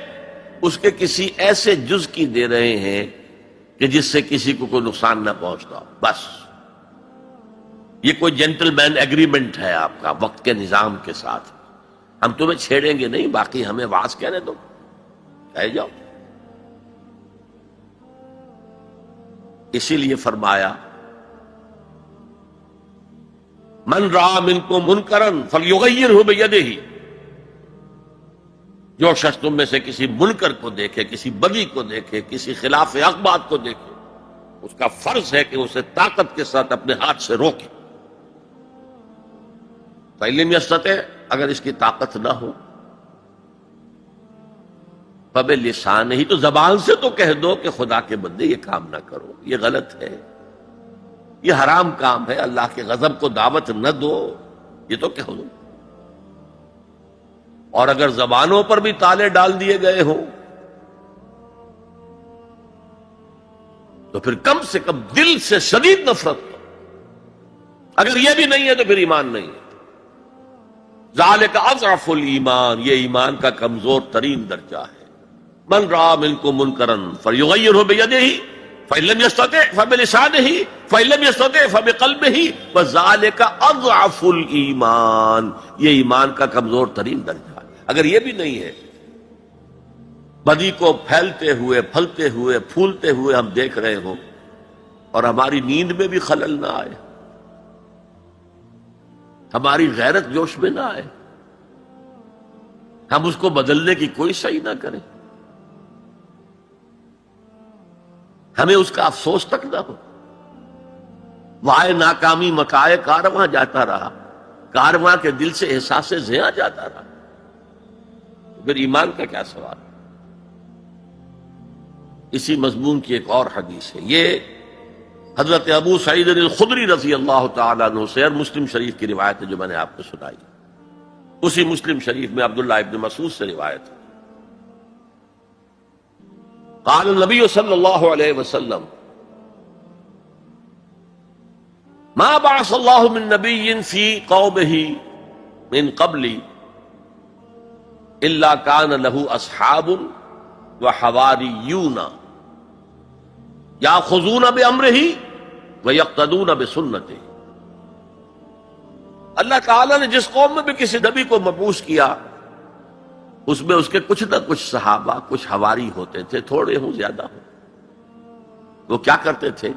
اس کے کسی ایسے جز کی دے رہے ہیں کہ جس سے کسی کو کوئی نقصان نہ پہنچتا ہو. بس یہ کوئی جینٹل مین ایگریمنٹ ہے آپ کا وقت کے نظام کے ساتھ. ہم تمہیں چھیڑیں گے نہیں، باقی ہمیں واز کہنے دو، کہہ جاؤ. اسی لیے فرمایا من رأى منکم منکرا فلیغیرہ بیدہ، جو شخص تم میں سے کسی منکر کو دیکھے، کسی بدی کو دیکھے، کسی خلاف حق بات کو دیکھے، اس کا فرض ہے کہ اسے طاقت کے ساتھ اپنے ہاتھ سے روکے. فإن لم يستطع، اگر اس کی طاقت نہ ہو، فبلسانہ، تو زبان سے تو کہہ دو کہ خدا کے بندے یہ کام نہ کرو، یہ غلط ہے، یہ حرام کام ہے، اللہ کے غضب کو دعوت نہ دو، یہ تو کہہ دو. اور اگر زبانوں پر بھی تالے ڈال دیے گئے ہوں تو پھر کم سے کم دل سے شدید نفرت ہو. اگر یہ بھی نہیں ہے تو پھر ایمان نہیں ہے. ذالک اضعف الایمان، یہ ایمان کا کمزور ترین درجہ ہے. من رأى منکم منکرا فلیغیرہ بیدہ فإن لم يستطع فبلسانہ فإن لم يستطع فبقلبہ وذالک اضعف الایمان، یہ ایمان کا کمزور ترین درجہ ہے. اگر یہ بھی نہیں ہے، بدی کو پھیلتے ہوئے پھلتے ہوئے پھولتے ہوئے ہم دیکھ رہے ہوں اور ہماری نیند میں بھی خلل نہ آئے، ہماری غیرت جوش میں نہ آئے، ہم اس کو بدلنے کی کوئی صحیح نہ کریں، ہمیں اس کا افسوس تک نہ ہو. وائے ناکامی مکائے کارواں جاتا رہا، کارواں کے دل سے احساس زیاں جاتا رہا، پھر ایمان کا کیا سوال. اسی مضمون کی ایک اور حدیث ہے، یہ حضرت ابو سعید الخدری رضی اللہ تعالیٰ عنہ سے، اور مسلم شریف کی روایت ہے جو میں نے آپ کو سنائی. اسی مسلم شریف میں عبداللہ ابن مسعود سے روایت ہے. قال النبی صلی اللہ علیہ وسلم ما بعث اللہ من نبی فی قومہ من قبلی الا کان لہ اصحاب وحواریون یاخذون بامرہ ویقتدون بسنتہ. اللہ تعالیٰ نے جس قوم میں بھی کسی نبی کو مبعوث کیا، اس میں اس کے کچھ نہ کچھ صحابہ، کچھ حواری ہوتے تھے، تھوڑے ہوں زیادہ ہوں. وہ کیا کرتے تھے؟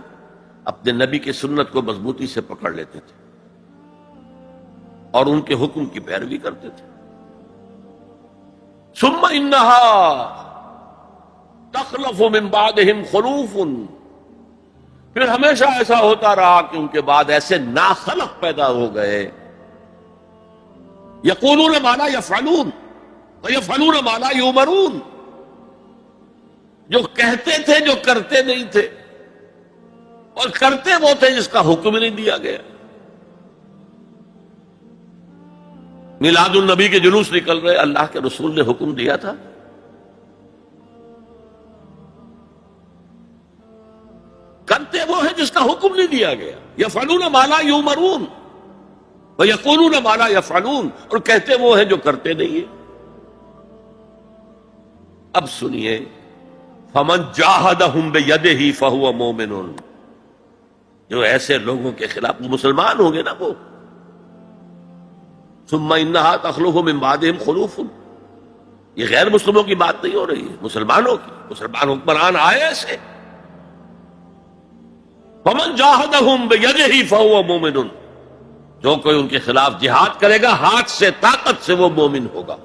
اپنے نبی کی سنت کو مضبوطی سے پکڑ لیتے تھے اور ان کے حکم کی پیروی کرتے تھے. ثم انہا تخلف من بعدہم خلوف، پھر ہمیشہ ایسا ہوتا رہا کہ ان کے بعد ایسے ناخلق پیدا ہو گئے، یقولون ما لا یفعلون ویفعلون ما لا یؤمرون، جو کہتے تھے جو کرتے نہیں تھے، اور کرتے وہ تھے جس کا حکم ہی نہیں دیا گیا. میلاد النبی کے جلوس نکل رہے، اللہ کے رسول نے حکم دیا تھا. کرتے وہ ہیں جس کا حکم نہیں دیا گیا. یفعلون ما لا یؤمرون ویقولون ما لا یفعلون، اور کہتے وہ ہیں جو کرتے نہیں ہیں. اب سنیے، فمن جاہدہم بیدہ فہو مومن، جو ایسے لوگوں کے خلاف، مسلمان ہوں گے نا وہ. ثم انہا تخلف من بعدہم خلوف، یہ غیر مسلموں کی بات نہیں ہو رہی ہے، مسلمانوں کی. مسلمان حکمران آئے ایسے. فمن جاہدہم بیدہ فہو مومن، جو کوئی ان کے خلاف جہاد کرے گا ہاتھ سے، طاقت سے، وہ مومن ہوگا.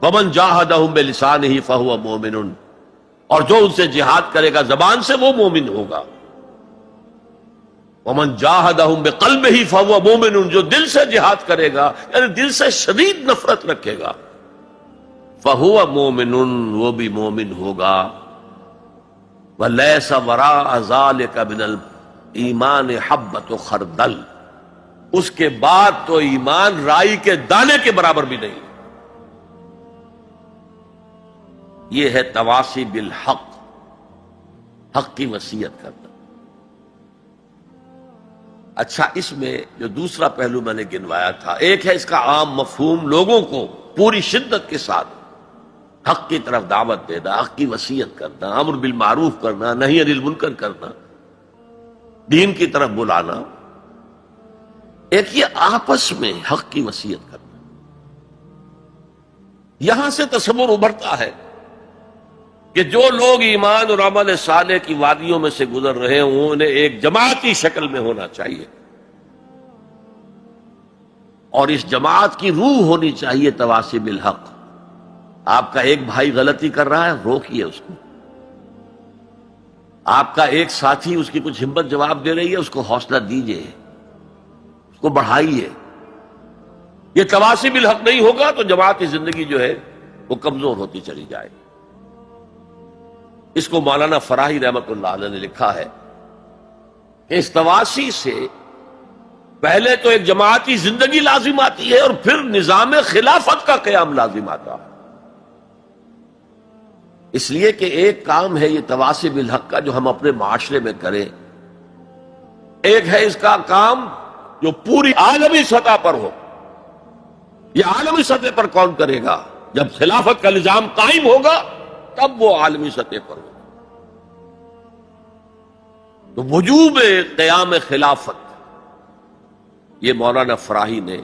ومن جاہدہم بلسانہ فہو مومن، اور جو ان سے جہاد کرے گا زبان سے، وہ مومن ہوگا. ومن جاہدہم بقلبہ فہو مومن، جو دل سے جہاد کرے گا، یعنی دل سے شدید نفرت رکھے گا، فہو مومن، وہ بھی مومن ہوگا. ولیس وراء ذلک من الایمان حبۃ خردل، اس کے بعد تو ایمان رائی کے دانے کے برابر بھی نہیں. یہ ہے تواصی بالحق، حق کی وصیت کرنا. اچھا، اس میں جو دوسرا پہلو میں نے گنوایا تھا، ایک ہے اس کا عام مفہوم، لوگوں کو پوری شدت کے ساتھ حق کی طرف دعوت دینا، حق کی وصیت کرنا، امر بالمعروف کرنا، نہی عن المنکر کرنا، دین کی طرف بلانا. ایک یہ آپس میں حق کی وصیت کرنا. یہاں سے تصور ابھرتا ہے کہ جو لوگ ایمان اور عمل صالح کی وادیوں میں سے گزر رہے ہوں، انہیں ایک جماعتی شکل میں ہونا چاہیے، اور اس جماعت کی روح ہونی چاہیے تواصی بالحق. آپ کا ایک بھائی غلطی کر رہا ہے، روکیے اس کو. آپ کا ایک ساتھی اس کی کچھ ہمت جواب دے رہی ہے، اس کو حوصلہ دیجیے، اس کو بڑھائیے. یہ تواصی بالحق نہیں ہوگا تو جماعتی زندگی جو ہے وہ کمزور ہوتی چلی جائے. اس کو مولانا فراہی رحمۃ اللہ علیہ نے لکھا ہے کہ اس تواصی سے پہلے تو ایک جماعتی زندگی لازم آتی ہے، اور پھر نظام خلافت کا قیام لازم آتا ہے. اس لیے کہ ایک کام ہے یہ تواصی بالحق کا جو ہم اپنے معاشرے میں کریں، ایک ہے اس کا کام جو پوری عالمی سطح پر ہو۔ یہ عالمی سطح پر کون کرے گا؟ جب خلافت کا نظام قائم ہوگا تب وہ عالمی سطح پر ہوگا۔ تو وجوب قیام خلافت یہ مولانا فراہی نے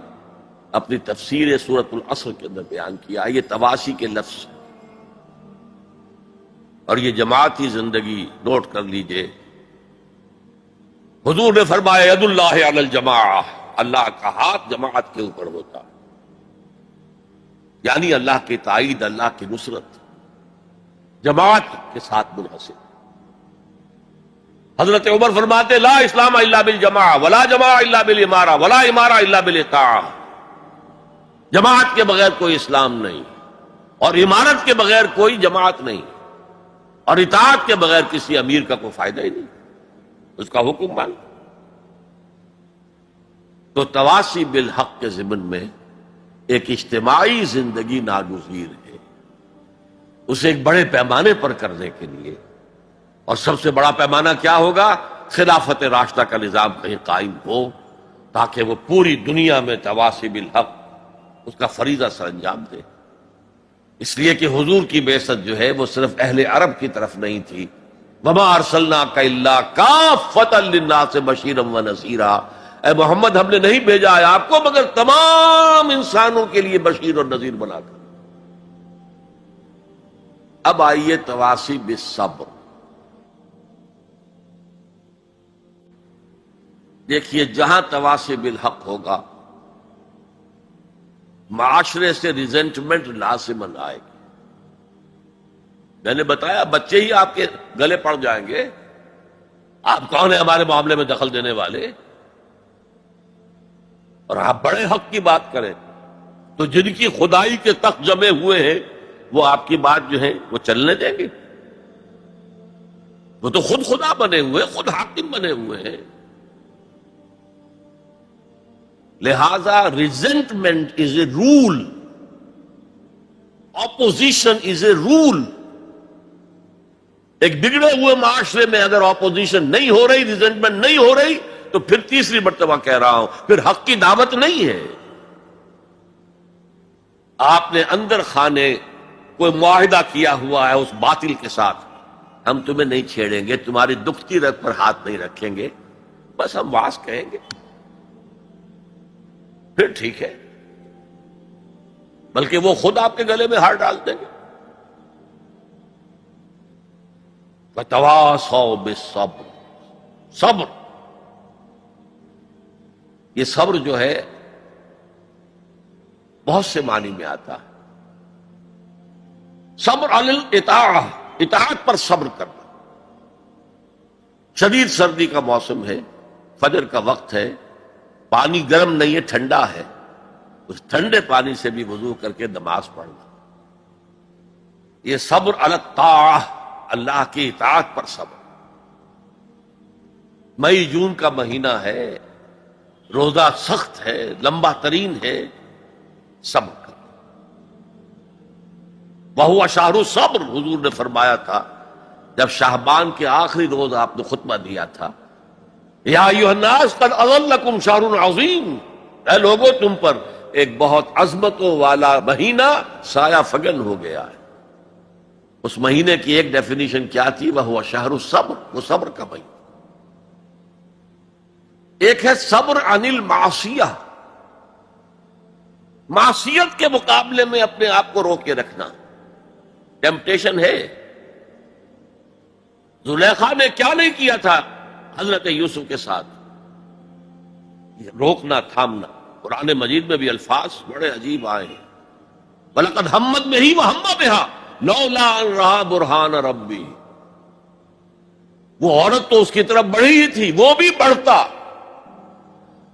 اپنی تفسیر سورۃ العصر کے اندر بیان کیا۔ یہ تواصی کے لفظ ہے، اور یہ جماعتی زندگی نوٹ کر لیجئے۔ حضور نے فرمایا ید اللہ علی الجماعہ، اللہ کا ہاتھ جماعت کے اوپر ہوتا ہے، یعنی اللہ کی تائید، اللہ کی نصرت جماعت کے ساتھ منحصر۔ حضرت عمر فرماتے لا اسلام الا بالجماعہ ولا جماعہ الا بالامارہ ولا امارہ الا بالاطاعہ، جماعت کے بغیر کوئی اسلام نہیں، اور امارت کے بغیر کوئی جماعت نہیں، اور اطاعت کے بغیر کسی امیر کا کوئی فائدہ ہی نہیں، اس کا حکم مان۔ تو تواصی بالحق کے ضمن میں ایک اجتماعی زندگی ناگزیر ہے، اسے ایک بڑے پیمانے پر کرنے کے لیے، اور سب سے بڑا پیمانہ کیا ہوگا؟ خلافت راشدہ کا نظام کہیں قائم ہو، تاکہ وہ پوری دنیا میں تواصی بالحق اس کا فریضہ سر انجام دے۔ اس لیے کہ حضور کی بعثت جو ہے وہ صرف اہل عرب کی طرف نہیں تھی، وما ارسلناک الا کافۃ للناس بشیرا ونذیرا، اے محمد ہم نے نہیں بھیجا ہے آپ کو مگر تمام انسانوں کے لیے بشیر اور نذیر بنا کر۔ اب آئیے تواصی بالصبر۔ دیکھیے جہاں تواصی بالحق ہوگا معاشرے سے ریزنٹمنٹ لازماً آئے گی۔ میں نے بتایا بچے ہی آپ کے گلے پڑ جائیں گے، آپ کون ہیں ہمارے معاملے میں دخل دینے والے؟ اور آپ بڑے حق کی بات کریں تو جن کی خدائی کے تخت جمے ہوئے ہیں وہ آپ کی بات جو ہے وہ چلنے دیں گے؟ وہ تو خود خدا بنے ہوئے، خود حاکم بنے ہوئے ہیں۔ لہذا ریزنٹمنٹ از اے رول، اپوزیشن از اے رول۔ ایک بگڑے ہوئے معاشرے میں اگر اپوزیشن نہیں ہو رہی، ریزنٹمنٹ نہیں ہو رہی، تو پھر تیسری مرتبہ کہہ رہا ہوں پھر حق کی دعوت نہیں ہے۔ آپ نے اندر خانے کوئی معاہدہ کیا ہوا ہے اس باطل کے ساتھ، ہم تمہیں نہیں چھیڑیں گے، تمہاری دکھتی رگ پر ہاتھ نہیں رکھیں گے، بس ہم واس کہیں گے، پھر ٹھیک ہے، بلکہ وہ خود آپ کے گلے میں ہار ڈال دیں گے۔ وَتَوَاصَوْا بِالصَّبْرِ، صبر، یہ صبر جو ہے بہت سے معنی میں آتا ہے۔ صبر علی الاطاعہ، اطاعت پر صبر کرنا۔ شدید سردی کا موسم ہے، فجر کا وقت ہے، پانی گرم نہیں ہے، ٹھنڈا ہے، اس ٹھنڈے پانی سے بھی وضو کر کے نماز پڑھنا، یہ صبر علی الطاعہ، اللہ کی اطاعت پر صبر۔ مئی جون کا مہینہ ہے، روزہ سخت ہے، لمبا ترین ہے، صبر کرنا۔ وَهُوَ شَهْرُ الصَّبْرِ، حضور نے فرمایا تھا جب شعبان کے آخری روز آپ نے خطبہ دیا تھا، یا ایھا الناس قد اظلکم شہر عظیم، اے لوگوں تم پر ایک بہت عظمتوں والا مہینہ سایہ فگن ہو گیا ہے۔ اس مہینے کی ایک ڈیفینیشن کیا تھی؟ وَهُوَ شَهْرُ الصَّبْرِ، وہ صبر کا مہینہ۔ ایک ہے صبر عن المعصیہ، معصیت کے مقابلے میں اپنے آپ کو روک کے رکھنا۔ ٹیمپٹیشن ہے، زلیخا نے کیا نہیں کیا تھا حضرت یوسف کے ساتھ، یہ روکنا تھامنا۔ قرآن مجید میں بھی الفاظ بڑے عجیب آئے ہیں، وَلَقَدْ ہَمَّتْ بِهِ وَهَمَّ بِهَا لَوْلَا أَن رَأَىٰ بُرْهَانَ رَبِّهِ، وہ عورت تو اس کی طرف بڑھی ہی تھی، وہ بھی بڑھتا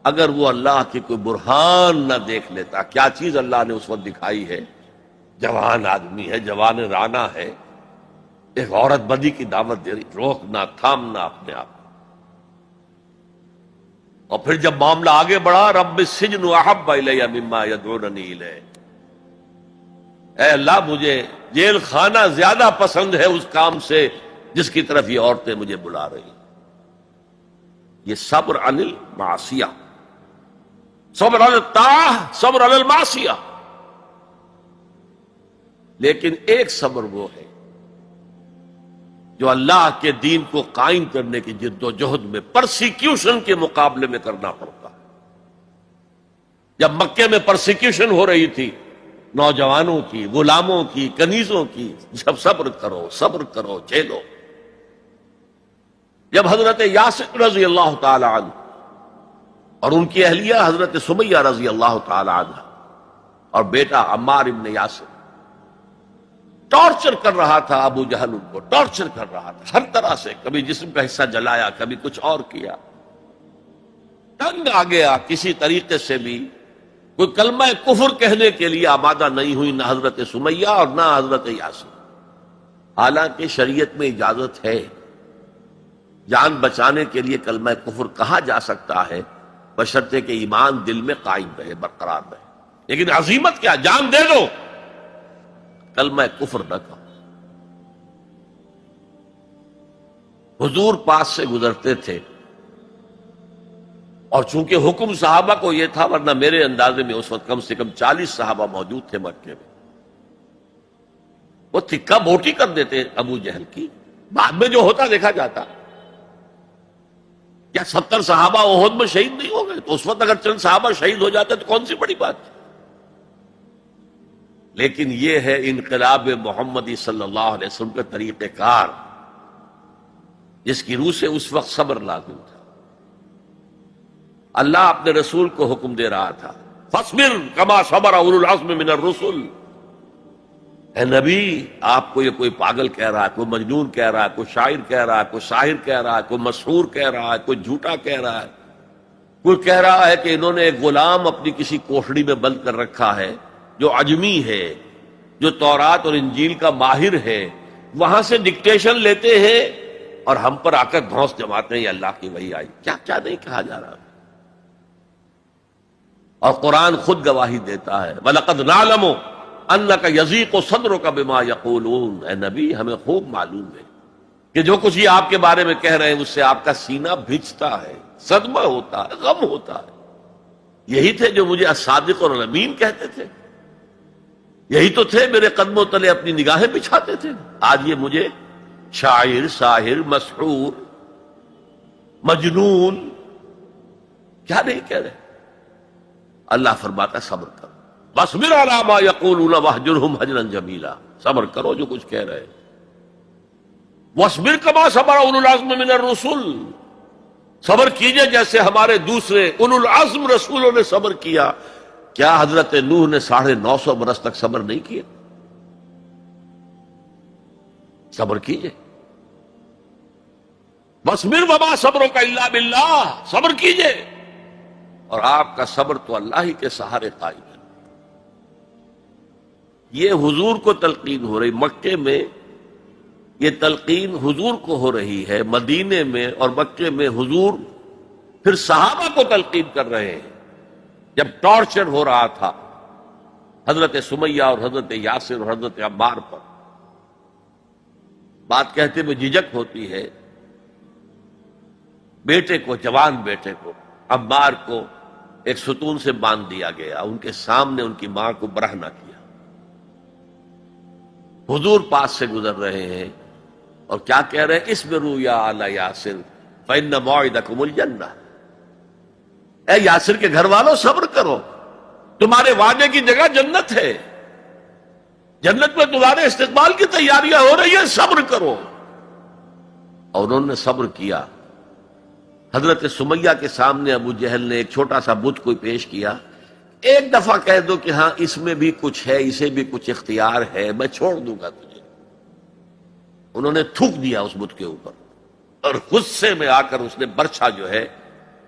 اگر وہ اللہ کی کوئی برہان نہ دیکھ لیتا۔ کیا چیز اللہ نے اس وقت دکھائی ہے؟ جوان آدمی ہے، جوان رانا ہے، ایک عورت بدی کی دعوت دے رہی، روکنا تھامنا اپنے آپ۔ اور پھر جب معاملہ آگے بڑھا، رب السجن احب الی مما یدعوننی الیہ، اے اللہ مجھے جیل خانہ زیادہ پسند ہے اس کام سے جس کی طرف یہ عورتیں مجھے بلا رہی ہیں۔ یہ صبر عن المعصیہ، صبر علی الطاعہ، صبر علی المعصیہ۔ لیکن ایک صبر وہ ہے جو اللہ کے دین کو قائم کرنے کی جد و جہد میں پرسیکیوشن کے مقابلے میں کرنا پڑتا ہے۔ جب مکے میں پرسیکیوشن ہو رہی تھی نوجوانوں کی، غلاموں کی، کنیزوں کی، جب صبر کرو جھیلو۔ جب حضرت یاسر رضی اللہ تعالی عنہ اور ان کی اہلیہ حضرت سمیہ رضی اللہ تعالی عنہ اور بیٹا عمار ابن یاسر ٹارچر کر رہا تھا، ابو جہل ان کو ٹارچر کر رہا تھا ہر طرح سے، کبھی جسم کا حصہ جلایا، کبھی کچھ اور کیا، تنگ آ گیا، کسی طریقے سے بھی کوئی کلمہ کفر کہنے کے لیے آمادہ نہیں ہوئی، نہ حضرت سمیہ اور نہ حضرت یاسر۔ حالانکہ شریعت میں اجازت ہے، جان بچانے کے لیے کلمہ کفر کہا جا سکتا ہے بشرطے کہ ایمان دل میں قائم رہے، برقرار رہے، لیکن عزیمت کیا، جان دے دو، کلمہ کفر نہ کہو۔ حضور پاس سے گزرتے تھے اور چونکہ حکم صحابہ کو یہ تھا، ورنہ میرے اندازے میں اس وقت کم سے کم 40 صحابہ موجود تھے مکے میں، وہ تھکا بوٹی کر دیتے ابو جہل کی۔ بعد میں جو ہوتا دیکھا جاتا، کیا 70 صحابہ احد میں شہید نہیں ہو گئے؟ تو اس وقت اگر چند صحابہ شہید ہو جاتے تو کون سی بڑی بات ہے؟ لیکن یہ ہے انقلاب محمدی صلی اللہ علیہ وسلم کا طریقہ کار، جس کی روح سے اس وقت صبر لازم تھا۔ اللہ اپنے رسول کو حکم دے رہا تھا، فاصبر کما صبر اولو العزم من الرسل۔ اے نبی، آپ کو یہ کوئی پاگل کہہ رہا ہے، کوئی مجنون کہہ رہا ہے، کوئی شاعر کہہ رہا ہے، کوئی ساحر کہہ رہا ہے، کوئی مسحور کہہ رہا ہے، کوئی جھوٹا کہہ رہا ہے، کوئی کہہ رہا ہے کہ انہوں نے ایک غلام اپنی کسی کوٹڑی میں بند کر رکھا ہے جو عجمی ہے، جو تورات اور انجیل کا ماہر ہے، وہاں سے ڈکٹیشن لیتے ہیں اور ہم پر آ کر دھونس جماتے ہیں یہ اللہ کی وحی آئی۔ کیا کیا نہیں کہا جا رہا، اور قرآن خود گواہی دیتا ہے، وَلَقَدْ نَعْلَمُ أَنَّكَ يَضِيقُ صَدْرُكَ بِمَا يَقُولُونَ۔ اے نبی، ہمیں خوب معلوم ہے کہ جو کچھ یہ آپ کے بارے میں کہہ رہے ہیں اس سے آپ کا سینہ بھجتا ہے، صدمہ ہوتا ہے، غم ہوتا ہے۔ یہی تھے جو مجھے الصادق اور الامین کہتے تھے، یہی تو تھے میرے قدموں تلے اپنی نگاہیں بچھاتے تھے۔ آج یہ مجھے شاعر، ساحر، مسحور، مجنون کیا نہیں کہہ رہے۔ اللہ فرماتا صبر کرو، وَاصْبِرْ عَلَىٰ مَا يَقُولُونَ وَاهْجُرْهُمْ هَجْرًا جَمِيلًا۔ صبر کرو جو کچھ کہہ رہے ہیں۔ وَاصْبِرْ كَمَا صَبَرَ أُولُو الْعَزْمِ مِنَ الرُّسُلِ۔ صبر کیجئے جیسے ہمارے دوسرے اولو العزم رسولوں نے صبر کیا۔ کیا حضرت نوح نے 950 برس تک صبر نہیں کیا؟ صبر کیجئے، وَاصْبِرْ وَمَا صَبْرُكَ إِلَّا بِاللَّهِ، صبر کیجئے، اور آپ کا صبر تو اللہ ہی کے سہارے قائم ہے۔ یہ حضور کو تلقین ہو رہی، مکے میں یہ تلقین حضور کو ہو رہی ہے، مدینے میں اور مکے میں حضور پھر صحابہ کو تلقین کر رہے ہیں۔ جب ٹارچر ہو رہا تھا حضرت سمیہ اور حضرت یاسر اور حضرت عمار پر، بات کہتے میں جھجک ہوتی ہے، بیٹے کو، جوان بیٹے کو، عمار کو ایک ستون سے باندھ دیا گیا، ان کے سامنے ان کی ماں کو برہنہ کیا۔ حضور پاس سے گزر رہے ہیں اور کیا کہہ رہے ہیں؟ اصبروا یا آل یاسر فإن موعدکم الجنہ۔ اے یاسر کے گھر والوں، صبر کرو، تمہارے وعدے کی جگہ جنت ہے، جنت میں تمہارے استقبال کی تیاریاں ہو رہی ہیں، صبر کرو۔ اور انہوں نے صبر کیا۔ حضرت سمیہ کے سامنے ابو جہل نے ایک چھوٹا سا بت کوئی پیش کیا، ایک دفعہ کہہ دو کہ ہاں اس میں بھی کچھ ہے، اسے بھی کچھ اختیار ہے، میں چھوڑ دوں گا تجھے۔ انہوں نے تھوک دیا اس بت کے اوپر، اور غصے میں آ کر اس نے برچھا جو ہے،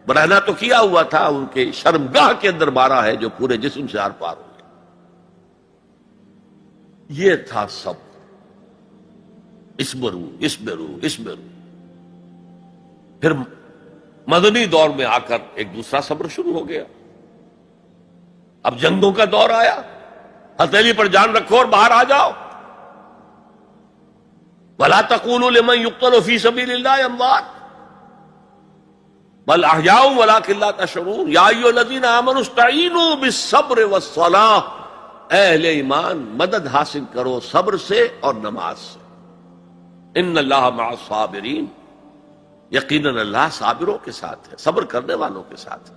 برہنہ تو کیا ہوا تھا، ان کے شرمگاہ کے اندر مارا ہے جو پورے جسم سے آر پار ہو گیا۔ یہ تھا سب، اصبروا اصبروا اصبروا۔ پھر مدنی دور میں آ کر ایک دوسرا صبر شروع ہو گیا۔ اب جنگوں کا دور آیا، ہتھیلی پر جان رکھو اور باہر آ جاؤ۔ ولا تقولوا لمن يقتل في سبيل الله اموات بل احیاء ولکن لا تشعرون یا ایھا الذین آمنوا استعینوا بالصبر والصلاۃ، اے اہل ایمان مدد حاصل کرو صبر سے اور نماز سے. ان اللہ مع الصابرین، یقیناً اللہ صابروں کے ساتھ ہے، صبر کرنے والوں کے ساتھ ہے.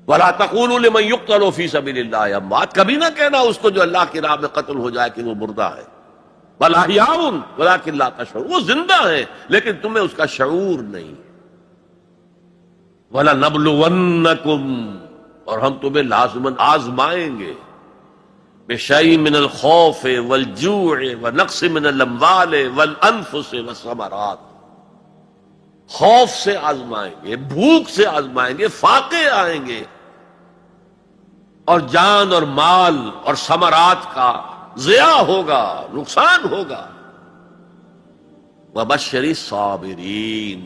ولا تقولوا لمن يقتل في سبيل الله اموات، کبھی نہ کہنا اس کو جو اللہ کی راہ میں قتل ہو جائے کہ وہ مردہ ہے. بل احیاء ولکن لا تشعرون، وہ زندہ ہے لیکن تمہیں اس کا شعور نہیں. وَلَنَبْلُوَنَّكُمْ، اور ہم تمہیں لازماً آزمائیں گے، بِشَيْءٍ مِّنَ الْخَوْفِ وَالْجُوعِ وَنَقْصٍ مِّنَ الْأَمْوَالِ وَالْأَنفُسِ وَالثَّمَرَاتِ، خوف سے آزمائیں گے، بھوک سے آزمائیں گے، فاقے آئیں گے، اور جان اور مال اور ثمرات کا ضیاع ہوگا، نقصان ہوگا. وَبَشِّرِ الصَّابِرِينَ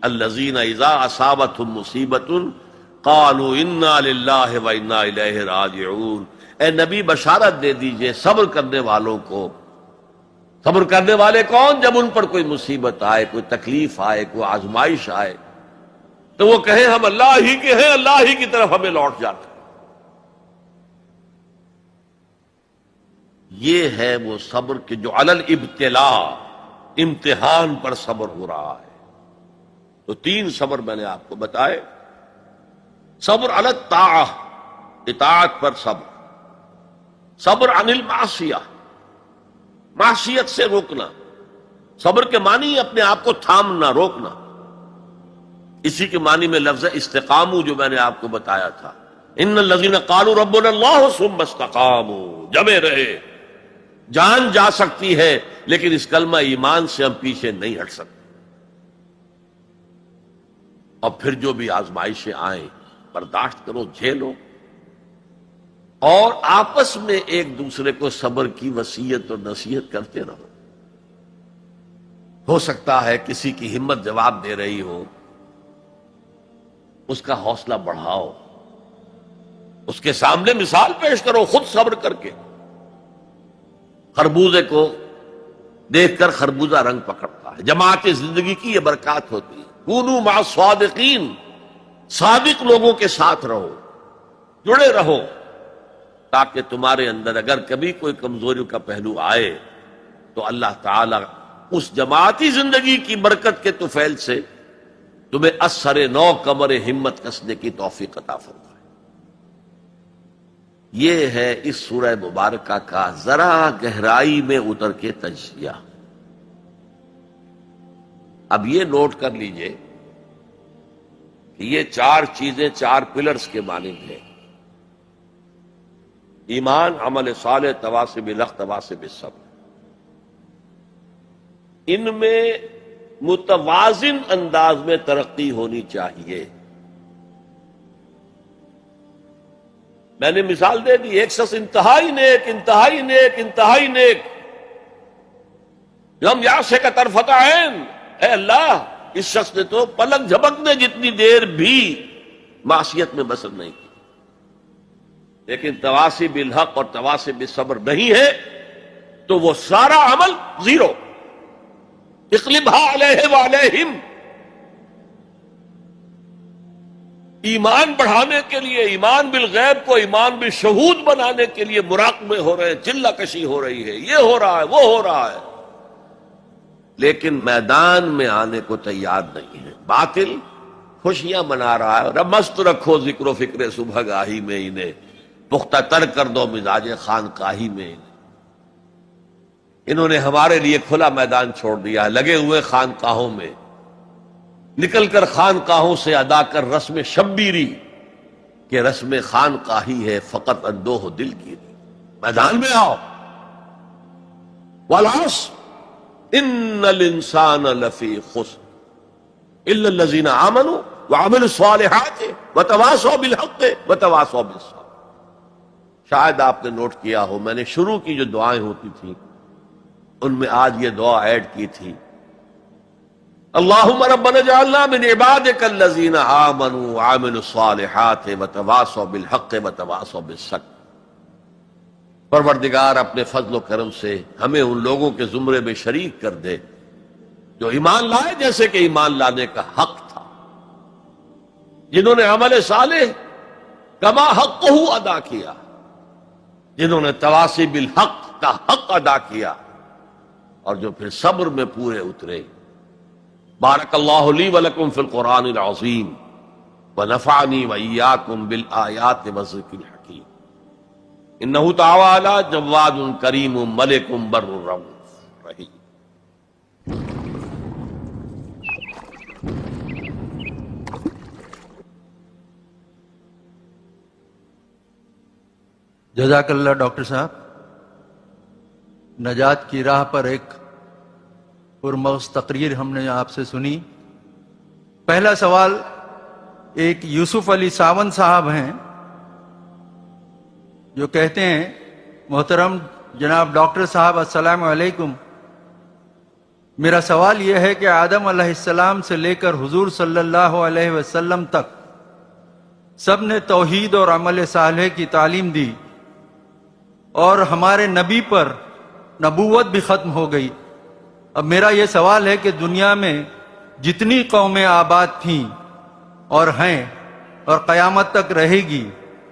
الذین اذا اصابتهم مصیبۃ قالوا انا للہ وانا الیہ راجعون، اے نبی بشارت دے دیجئے صبر کرنے والوں کو. صبر کرنے والے کون؟ جب ان پر کوئی مصیبت آئے، کوئی تکلیف آئے، کوئی آزمائش آئے تو وہ کہیں ہم اللہ ہی کے ہیں، اللہ ہی کی طرف ہمیں لوٹ جاتا. یہ ہے وہ صبر کہ جو علی الابتلاء، امتحان پر صبر ہو رہا ہے. تو تین صبر میں نے آپ کو بتائے. صبر علی الطاعہ، اطاعت پر صبر. صبر عن المعصیہ، معصیت سے روکنا. صبر کے معنی اپنے آپ کو تھامنا، روکنا. اسی کے معنی میں لفظ استقاموا جو میں نے آپ کو بتایا تھا، ان الذین قالوا ربنا اللہ ثم استقاموا، جمے رہے. جان جا سکتی ہے لیکن اس کلمہ ایمان سے ہم پیچھے نہیں ہٹ سکتے. اور پھر جو بھی آزمائشیں آئیں برداشت کرو، جھیلو، اور آپس میں ایک دوسرے کو صبر کی وصیت اور نصیحت کرتے رہو. ہو سکتا ہے کسی کی ہمت جواب دے رہی ہو، اس کا حوصلہ بڑھاؤ، اس کے سامنے مثال پیش کرو خود صبر کر کے. خربوزے کو دیکھ کر خربوزہ رنگ پکڑتا ہے. جماعت زندگی کی یہ برکات ہوتی ہے. کونوا مع الصادقین، صادق لوگوں کے ساتھ رہو، جڑے رہو، تاکہ تمہارے اندر اگر کبھی کوئی کمزوری کا پہلو آئے تو اللہ تعالی اس جماعتی زندگی کی برکت کے طفیل سے تمہیں اثر نو کمر ہمت کسنے کی توفیق عطا فرمائے. یہ ہے اس سورہ مبارکہ کا ذرا گہرائی میں اتر کے تجزیہ. اب یہ نوٹ کر لیجئے کہ یہ چار چیزیں چار پلرز کے مانند ہیں: ایمان، عمل صالح، تواصی بالحق، تواصی بالصبر. ان میں متوازن انداز میں ترقی ہونی چاہیے. میں نے مثال دے دی، ایک شخص انتہائی نیک، انتہائی نیک، انتہائی نیک، لم یعصک طرفۃ عین، اے اللہ اس شخص نے تو پلک جھپکنے جتنی دیر بھی معصیت میں بسر نہیں کی، لیکن تواصی بالحق اور تواصی بالصبر نہیں ہے تو وہ سارا عمل زیرو. اقلبها علیہ وعلیہم. ایمان بڑھانے کے لیے، ایمان بالغیب کو ایمان بالشہود بنانے کے لیے مراقبے ہو رہے ہیں، چلہ کشی ہو رہی ہے، یہ ہو رہا ہے، وہ ہو رہا ہے، لیکن میدان میں آنے کو تیار نہیں ہے. باطل خوشیاں منا رہا ہے. رب مست رکھو ذکر و فکر صبح گاہی میں انہیں، پختہ تر کر دو مزاج خانقاہی میں انہیں. انہوں نے ہمارے لیے کھلا میدان چھوڑ دیا ہے، لگے ہوئے خانقاہوں میں، نکل کر خانقاہوں سے ادا کر رسم شبیری کہ رسم خانقاہی ہے فقط اندوہ دل کی. میدان میں آؤ. والعصر ان الانسان لفی خسر الا الذین آمنوا وعملوا الصالحات وتواصوا بالحق وتواصوا بالصبر. شاید آپ نے نوٹ کیا ہو، میں نے شروع کی جو دعائیں ہوتی تھیں ان میں آج یہ دعا ایڈ کی تھی: اللہم ربنا اجعلنا من عبادک الذین آمنوا وعملوا الصالحات وتواصوا بالحق وتواصوا بالصبر. پروردگار اپنے فضل و کرم سے ہمیں ان لوگوں کے زمرے میں شریک کر دے جو ایمان لائے جیسے کہ ایمان لانے کا حق تھا، جنہوں نے عمل صالح کما حق ادا کیا، جنہوں نے تواصی بالحق کا حق ادا کیا، اور جو پھر صبر میں پورے اترے۔ بارک اللہ لی ولکم فی القرآن العظیم ونفعنی وإیاکم بالآیات والذکر الحکیم، انہ تعالی جواد کریم ملک بر رؤوف رحیم۔ جزاک اللہ ڈاکٹر صاحب۔ نجات کی راہ پر ایک پرمغز تقریر ہم نے آپ سے سنی۔ پہلا سوال ایک یوسف علی ساون صاحب ہیں جو کہتے ہیں، محترم جناب ڈاکٹر صاحب السلام علیکم، میرا سوال یہ ہے کہ آدم علیہ السلام سے لے کر حضور صلی اللہ علیہ وسلم تک سب نے توحید اور عمل صالح کی تعلیم دی، اور ہمارے نبی پر نبوت بھی ختم ہو گئی۔ اب میرا یہ سوال ہے کہ دنیا میں جتنی قومیں آباد تھیں اور ہیں اور قیامت تک رہے گی،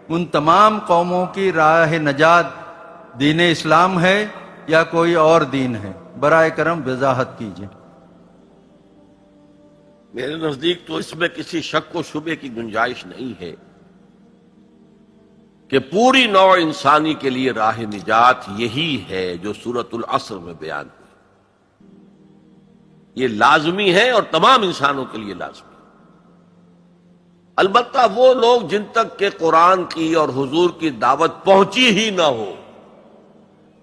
ان تمام قوموں کی راہ نجات دین اسلام ہے یا کوئی اور دین ہے؟ برائے کرم وضاحت کیجیے۔ میرے نزدیک تو اس میں کسی شک و شبے کی گنجائش نہیں ہے کہ پوری نوع انسانی کے لیے راہ نجات یہی ہے جو سورۃ العصر میں بیان ہوئی۔ یہ لازمی ہے اور تمام انسانوں کے لیے لازمی ہے۔ البتہ وہ لوگ جن تک کہ قرآن کی اور حضور کی دعوت پہنچی ہی نہ ہو،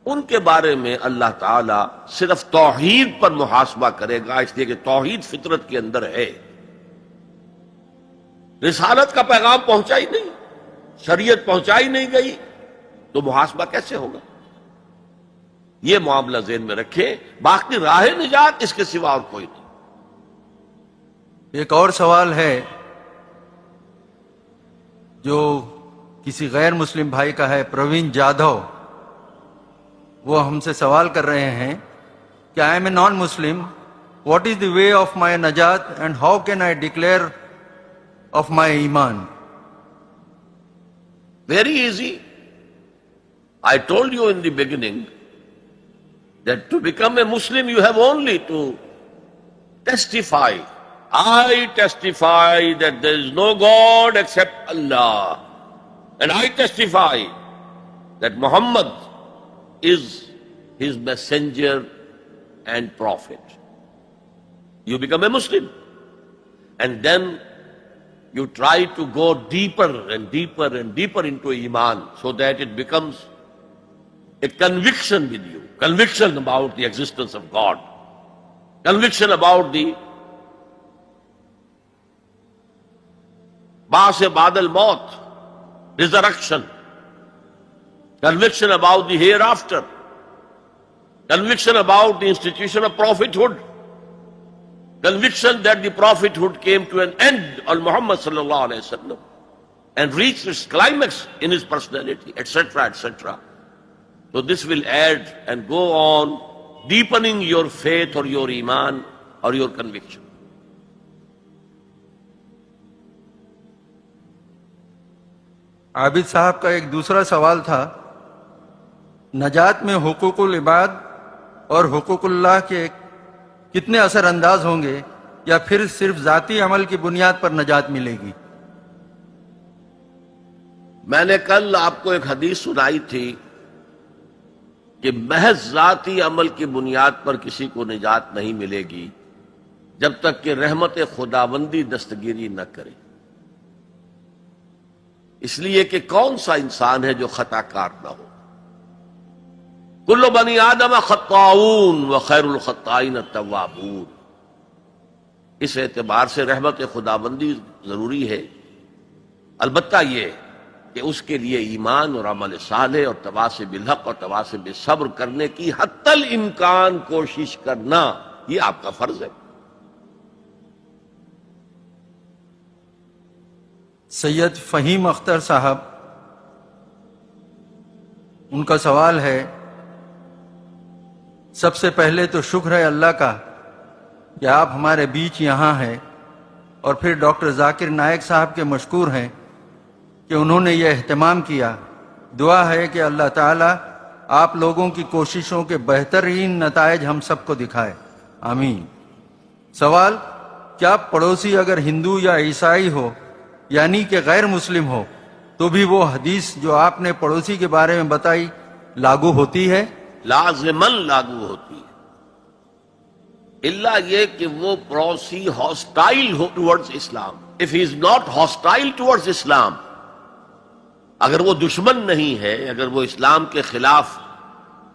ان کے بارے میں اللہ تعالی صرف توحید پر محاسبہ کرے گا، اس لیے کہ توحید فطرت کے اندر ہے۔ رسالت کا پیغام پہنچا ہی نہیں، شریعت پہنچائی نہیں گئی، تو محاسبہ کیسے ہوگا؟ یہ معاملہ ذہن میں رکھیں، باقی راہ نجات اس کے سوا اور کوئی نہیں۔ ایک اور سوال ہے جو کسی غیر مسلم بھائی کا ہے، پروین جادھو، وہ ہم سے سوال کر رہے ہیں کہ I am a non Muslim, what is the way of my نجات and how can I declare of my ایمان؟ Very easy. I told you in the beginning that to become a Muslim you have only to testify. I testify that there is no God except Allah. And I testify that Muhammad is his messenger and prophet. You become a Muslim. And then you try to go deeper and deeper and deeper into Iman so that it becomes a conviction with you, conviction about the existence of God, conviction about the Ba'as Ba'd al-Maut, resurrection, conviction about the hereafter, conviction about the institution of prophethood, conviction that the prophethood came to an end on Muhammad sallallahu alaihi wasallam and reached its climax in his personality, etc., etc. So this will add and go on deepening your faith or your iman or your conviction. عابد صاحب کا ایک دوسرا سوال تھا، نجات میں حقوق العباد اور حقوق اللہ کے کتنے اثر انداز ہوں گے، یا پھر صرف ذاتی عمل کی بنیاد پر نجات ملے گی؟ میں نے کل آپ کو ایک حدیث سنائی تھی کہ محض ذاتی عمل کی بنیاد پر کسی کو نجات نہیں ملے گی جب تک کہ رحمت خداوندی دستگیری نہ کرے۔ اس لیے کہ کون سا انسان ہے جو خطا کار نہ ہو؟ کل بنی آدم خطاؤون وخیر الخطائین التوابون۔ اس اعتبار سے رحمت خداوندی ضروری ہے، البتہ یہ کہ اس کے لیے ایمان اور عمل صالح اور تواصی بالحق اور تواصی بالصبر کرنے کی حتی الامکان کوشش کرنا، یہ آپ کا فرض ہے۔ سید فہیم اختر صاحب ان کا سوال ہے، سب سے پہلے تو شکر ہے اللہ کا کہ آپ ہمارے بیچ یہاں ہیں، اور پھر ڈاکٹر ذاکر نائک صاحب کے مشکور ہیں کہ انہوں نے یہ اہتمام کیا۔ دعا ہے کہ اللہ تعالیٰ آپ لوگوں کی کوششوں کے بہترین نتائج ہم سب کو دکھائے، آمین۔ سوال، کیا پڑوسی اگر ہندو یا عیسائی ہو یعنی کہ غیر مسلم ہو تو بھی وہ حدیث جو آپ نے پڑوسی کے بارے میں بتائی لاگو ہوتی ہے؟ لازماً لاگو ہوتی ہے، الا یہ کہ وہ پڑوسی ہاسٹائل ہو towards Islam. If he is not hostile towards Islam, اگر وہ دشمن نہیں ہے، اگر وہ اسلام کے خلاف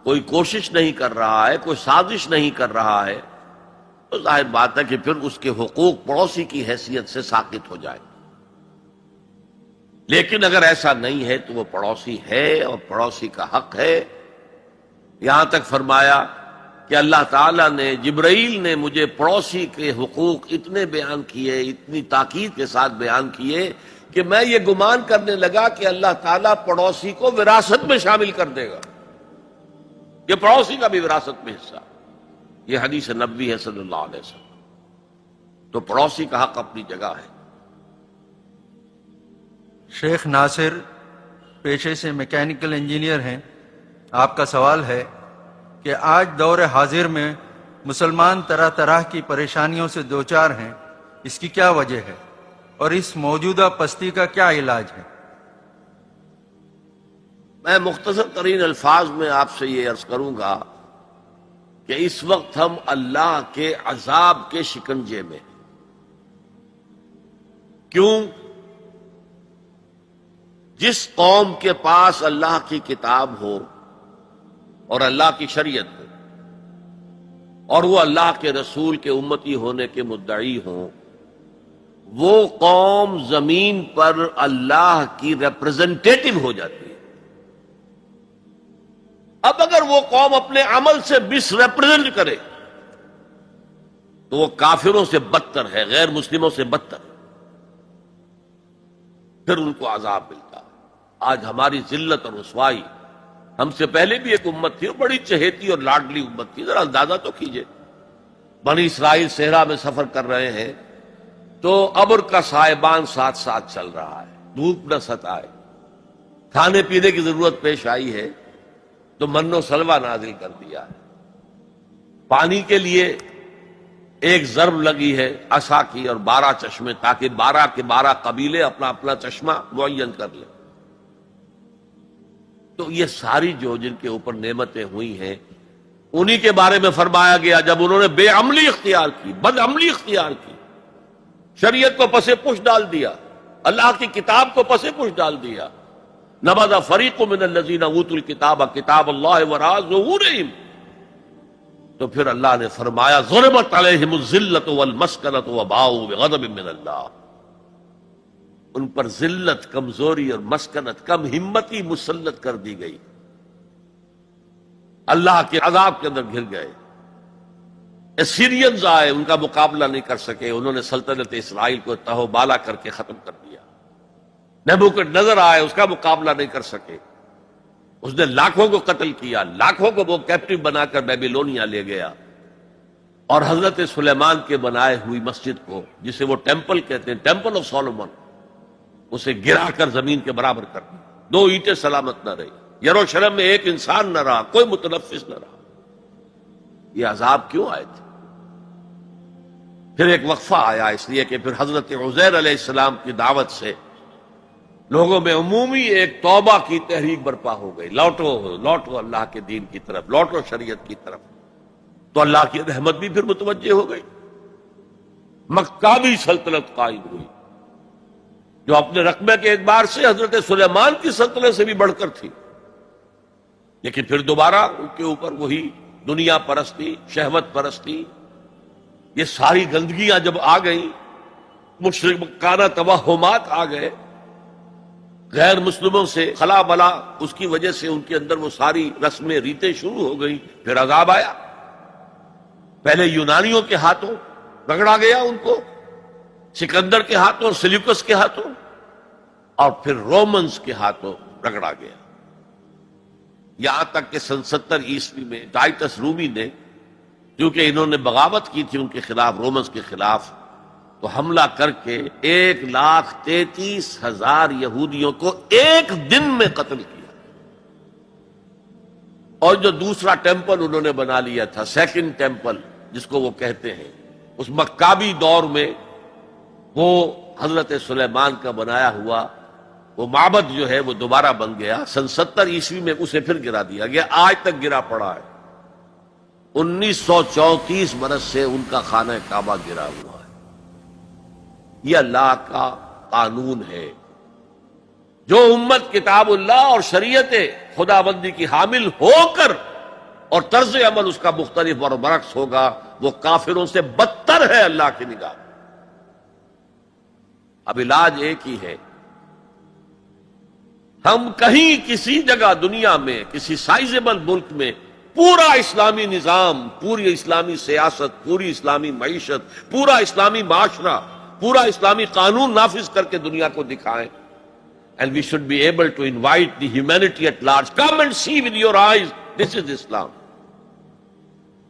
کوئی کوشش نہیں کر رہا ہے، کوئی سازش نہیں کر رہا ہے، تو ظاہر بات ہے کہ پھر اس کے حقوق پڑوسی کی حیثیت سے ساقط ہو جائے۔ لیکن اگر ایسا نہیں ہے تو وہ پڑوسی ہے اور پڑوسی کا حق ہے۔ یہاں تک فرمایا کہ اللہ تعالیٰ نے، جبرائیل نے مجھے پڑوسی کے حقوق اتنے بیان کیے، اتنی تاکید کے ساتھ بیان کیے کہ میں یہ گمان کرنے لگا کہ اللہ تعالیٰ پڑوسی کو وراثت میں شامل کر دے گا، یہ پڑوسی کا بھی وراثت میں حصہ۔ یہ حدیث نبوی ہے صلی اللہ علیہ وسلم۔ تو پڑوسی کا حق اپنی جگہ ہے۔ شیخ ناصر پیشے سے میکینیکل انجینئر ہیں، آپ کا سوال ہے کہ آج دور حاضر میں مسلمان طرح طرح کی پریشانیوں سے دوچار ہیں، اس کی کیا وجہ ہے اور اس موجودہ پستی کا کیا علاج ہے؟ میں مختصر ترین الفاظ میں آپ سے یہ عرض کروں گا کہ اس وقت ہم اللہ کے عذاب کے شکنجے میں۔ کیوں؟ جس قوم کے پاس اللہ کی کتاب ہو اور اللہ کی شریعت ہو اور وہ اللہ کے رسول کے امتی ہونے کے مدعی ہوں، وہ قوم زمین پر اللہ کی ریپرزنٹیٹو ہو جاتی ہے۔ اب اگر وہ قوم اپنے عمل سے مس ریپرزینٹ کرے تو وہ کافروں سے بدتر ہے، غیر مسلموں سے بدتر ہے، پھر ان کو عذاب ملتا ہے۔ آج ہماری ذلت اور رسوائی، ہم سے پہلے بھی ایک امت تھی اور بڑی چہیتی اور لاڈلی امت تھی، ذرا اندازہ تو کیجئے، بنی اسرائیل صحرا میں سفر کر رہے ہیں تو ابر کا سائبان ساتھ ساتھ چل رہا ہے، دھوپ نہ ستائے، کھانے پینے کی ضرورت پیش آئی ہے تو من و سلوہ نازل کر دیا ہے، پانی کے لیے ایک ضرب لگی ہے عصا کی اور 12 چشمے، تاکہ 12 کے 12 قبیلے اپنا اپنا چشمہ معین کر لیں۔ تو یہ ساری جو جن کے اوپر نعمتیں ہوئی ہیں، انہی کے بارے میں فرمایا گیا جب انہوں نے بے عملی اختیار کی، بد عملی اختیار کی، شریعت کو پس پش ڈال دیا، اللہ کی کتاب کو پس پش ڈال دیا۔ نبذ فریق من الذین اوتوا الکتاب کتاب اللہ وراء ظہورہم، تو پھر اللہ نے فرمایا ضربت علیہم الذلۃ والمسکنۃ وباؤوا بغضب من اللہ، ان پر ذلت، کمزوری اور مسکنت، کم ہمتی مسلط کر دی گئی، اللہ کے عذاب کے اندر گر گئے۔ اسیرینز آئے، ان کا مقابلہ نہیں کر سکے، انہوں نے سلطنت اسرائیل کو تہو بالا کر کے ختم کر دیا۔ نبوکڈنیزر آئے، اس کا مقابلہ نہیں کر سکے، اس نے لاکھوں کو قتل کیا، لاکھوں کو وہ کیپٹیو بنا کر بیبیلونیا لے گیا، اور حضرت سلیمان کے بنائے ہوئی مسجد کو، جسے وہ ٹیمپل کہتے ہیں، ٹیمپل آف سولومن، اسے گرا کر زمین کے برابر کر دیا، 2 اینٹیں سلامت نہ رہی، یروشلم میں ایک انسان نہ رہا، کوئی متنفس نہ رہا۔ یہ عذاب کیوں آئے تھے؟ پھر ایک وقفہ آیا، اس لیے کہ پھر حضرت عزیر علیہ السلام کی دعوت سے لوگوں میں عمومی ایک توبہ کی تحریک برپا ہو گئی، لوٹو اللہ کے دین کی طرف، لوٹو شریعت کی طرف، تو اللہ کی رحمت بھی پھر متوجہ ہو گئی، مکابی سلطنت قائم ہوئی، جو اپنے رقبے کے اعتبار سے حضرت سلیمان کی سلطنت سے بھی بڑھ کر تھی، لیکن پھر دوبارہ ان کے اوپر وہی دنیا پرستی، شہوت پرستی، یہ ساری گندگیاں جب آ گئیں، مشرکانہ توہمات آ گئے، غیر مسلموں سے خلا بلا، اس کی وجہ سے ان کے اندر وہ ساری رسمیں ریتیں شروع ہو گئیں، پھر عذاب آیا۔ پہلے یونانیوں کے ہاتھوں رگڑا گیا ان کو، سکندر کے ہاتھوں، سلیوکس کے ہاتھوں، اور پھر رومنز کے ہاتھوں رگڑا گیا۔ یہاں تک کہ سن 70 عیسوی میں ٹائٹس رومی نے، کیونکہ انہوں نے بغاوت کی تھی ان کے خلاف، رومنز کے خلاف، تو حملہ کر کے 1,33,000 یہودیوں کو ایک دن میں قتل کیا۔ اور جو دوسرا ٹیمپل انہوں نے بنا لیا تھا، سیکنڈ ٹیمپل جس کو وہ کہتے ہیں، اس مکابی دور میں وہ حضرت سلیمان کا بنایا ہوا وہ معبد جو ہے وہ دوبارہ بن گیا۔ سن 70 عیسوی میں اسے پھر گرا دیا گیا، آج تک گرا پڑا ہے۔ 1934 برس سے ان کا خانہ کعبہ گرا ہوا ہے۔ یہ اللہ کا قانون ہے۔ جو امت کتاب اللہ اور شریعت خدا بندی کی حامل ہو کر اور طرز عمل اس کا مختلف اور برعکس ہوگا، وہ کافروں سے بدتر ہے اللہ کی نگاہ۔ اب علاج ایک ہی ہے، ہم کہیں کسی جگہ دنیا میں کسی سائزیبل ملک میں پورا اسلامی نظام، پوری اسلامی سیاست، پوری اسلامی معیشت، پورا اسلامی معاشرہ، پورا اسلامی قانون نافذ کر کے دنیا کو دکھائیں۔ And we should be able to invite the humanity at large. Come and see with your eyes. This is Islam.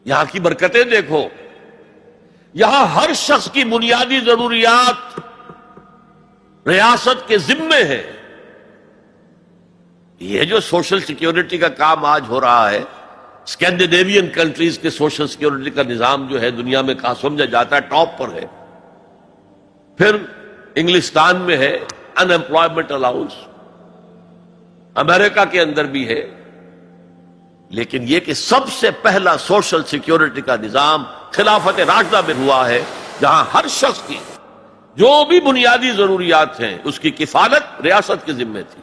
یہاں کی برکتیں دیکھو، یہاں ہر شخص کی بنیادی ضروریات ریاست کے ذمے ہیں۔ یہ جو سوشل سیکیورٹی کا کام آج ہو رہا ہے، اسکینڈینیوین کنٹریز کے سوشل سیکیورٹی کا نظام جو ہے دنیا میں کہاں سمجھا جاتا ہے ٹاپ پر ہے۔ پھر انگلستان میں ہے ان امپلائمنٹ الاؤنس، امریکہ کے اندر بھی ہے، لیکن یہ کہ سب سے پہلا سوشل سیکیورٹی کا نظام خلافت راشدہ میں ہوا ہے، جہاں ہر شخص کی جو بھی بنیادی ضروریات ہیں اس کی کفالت ریاست کے ذمے تھی۔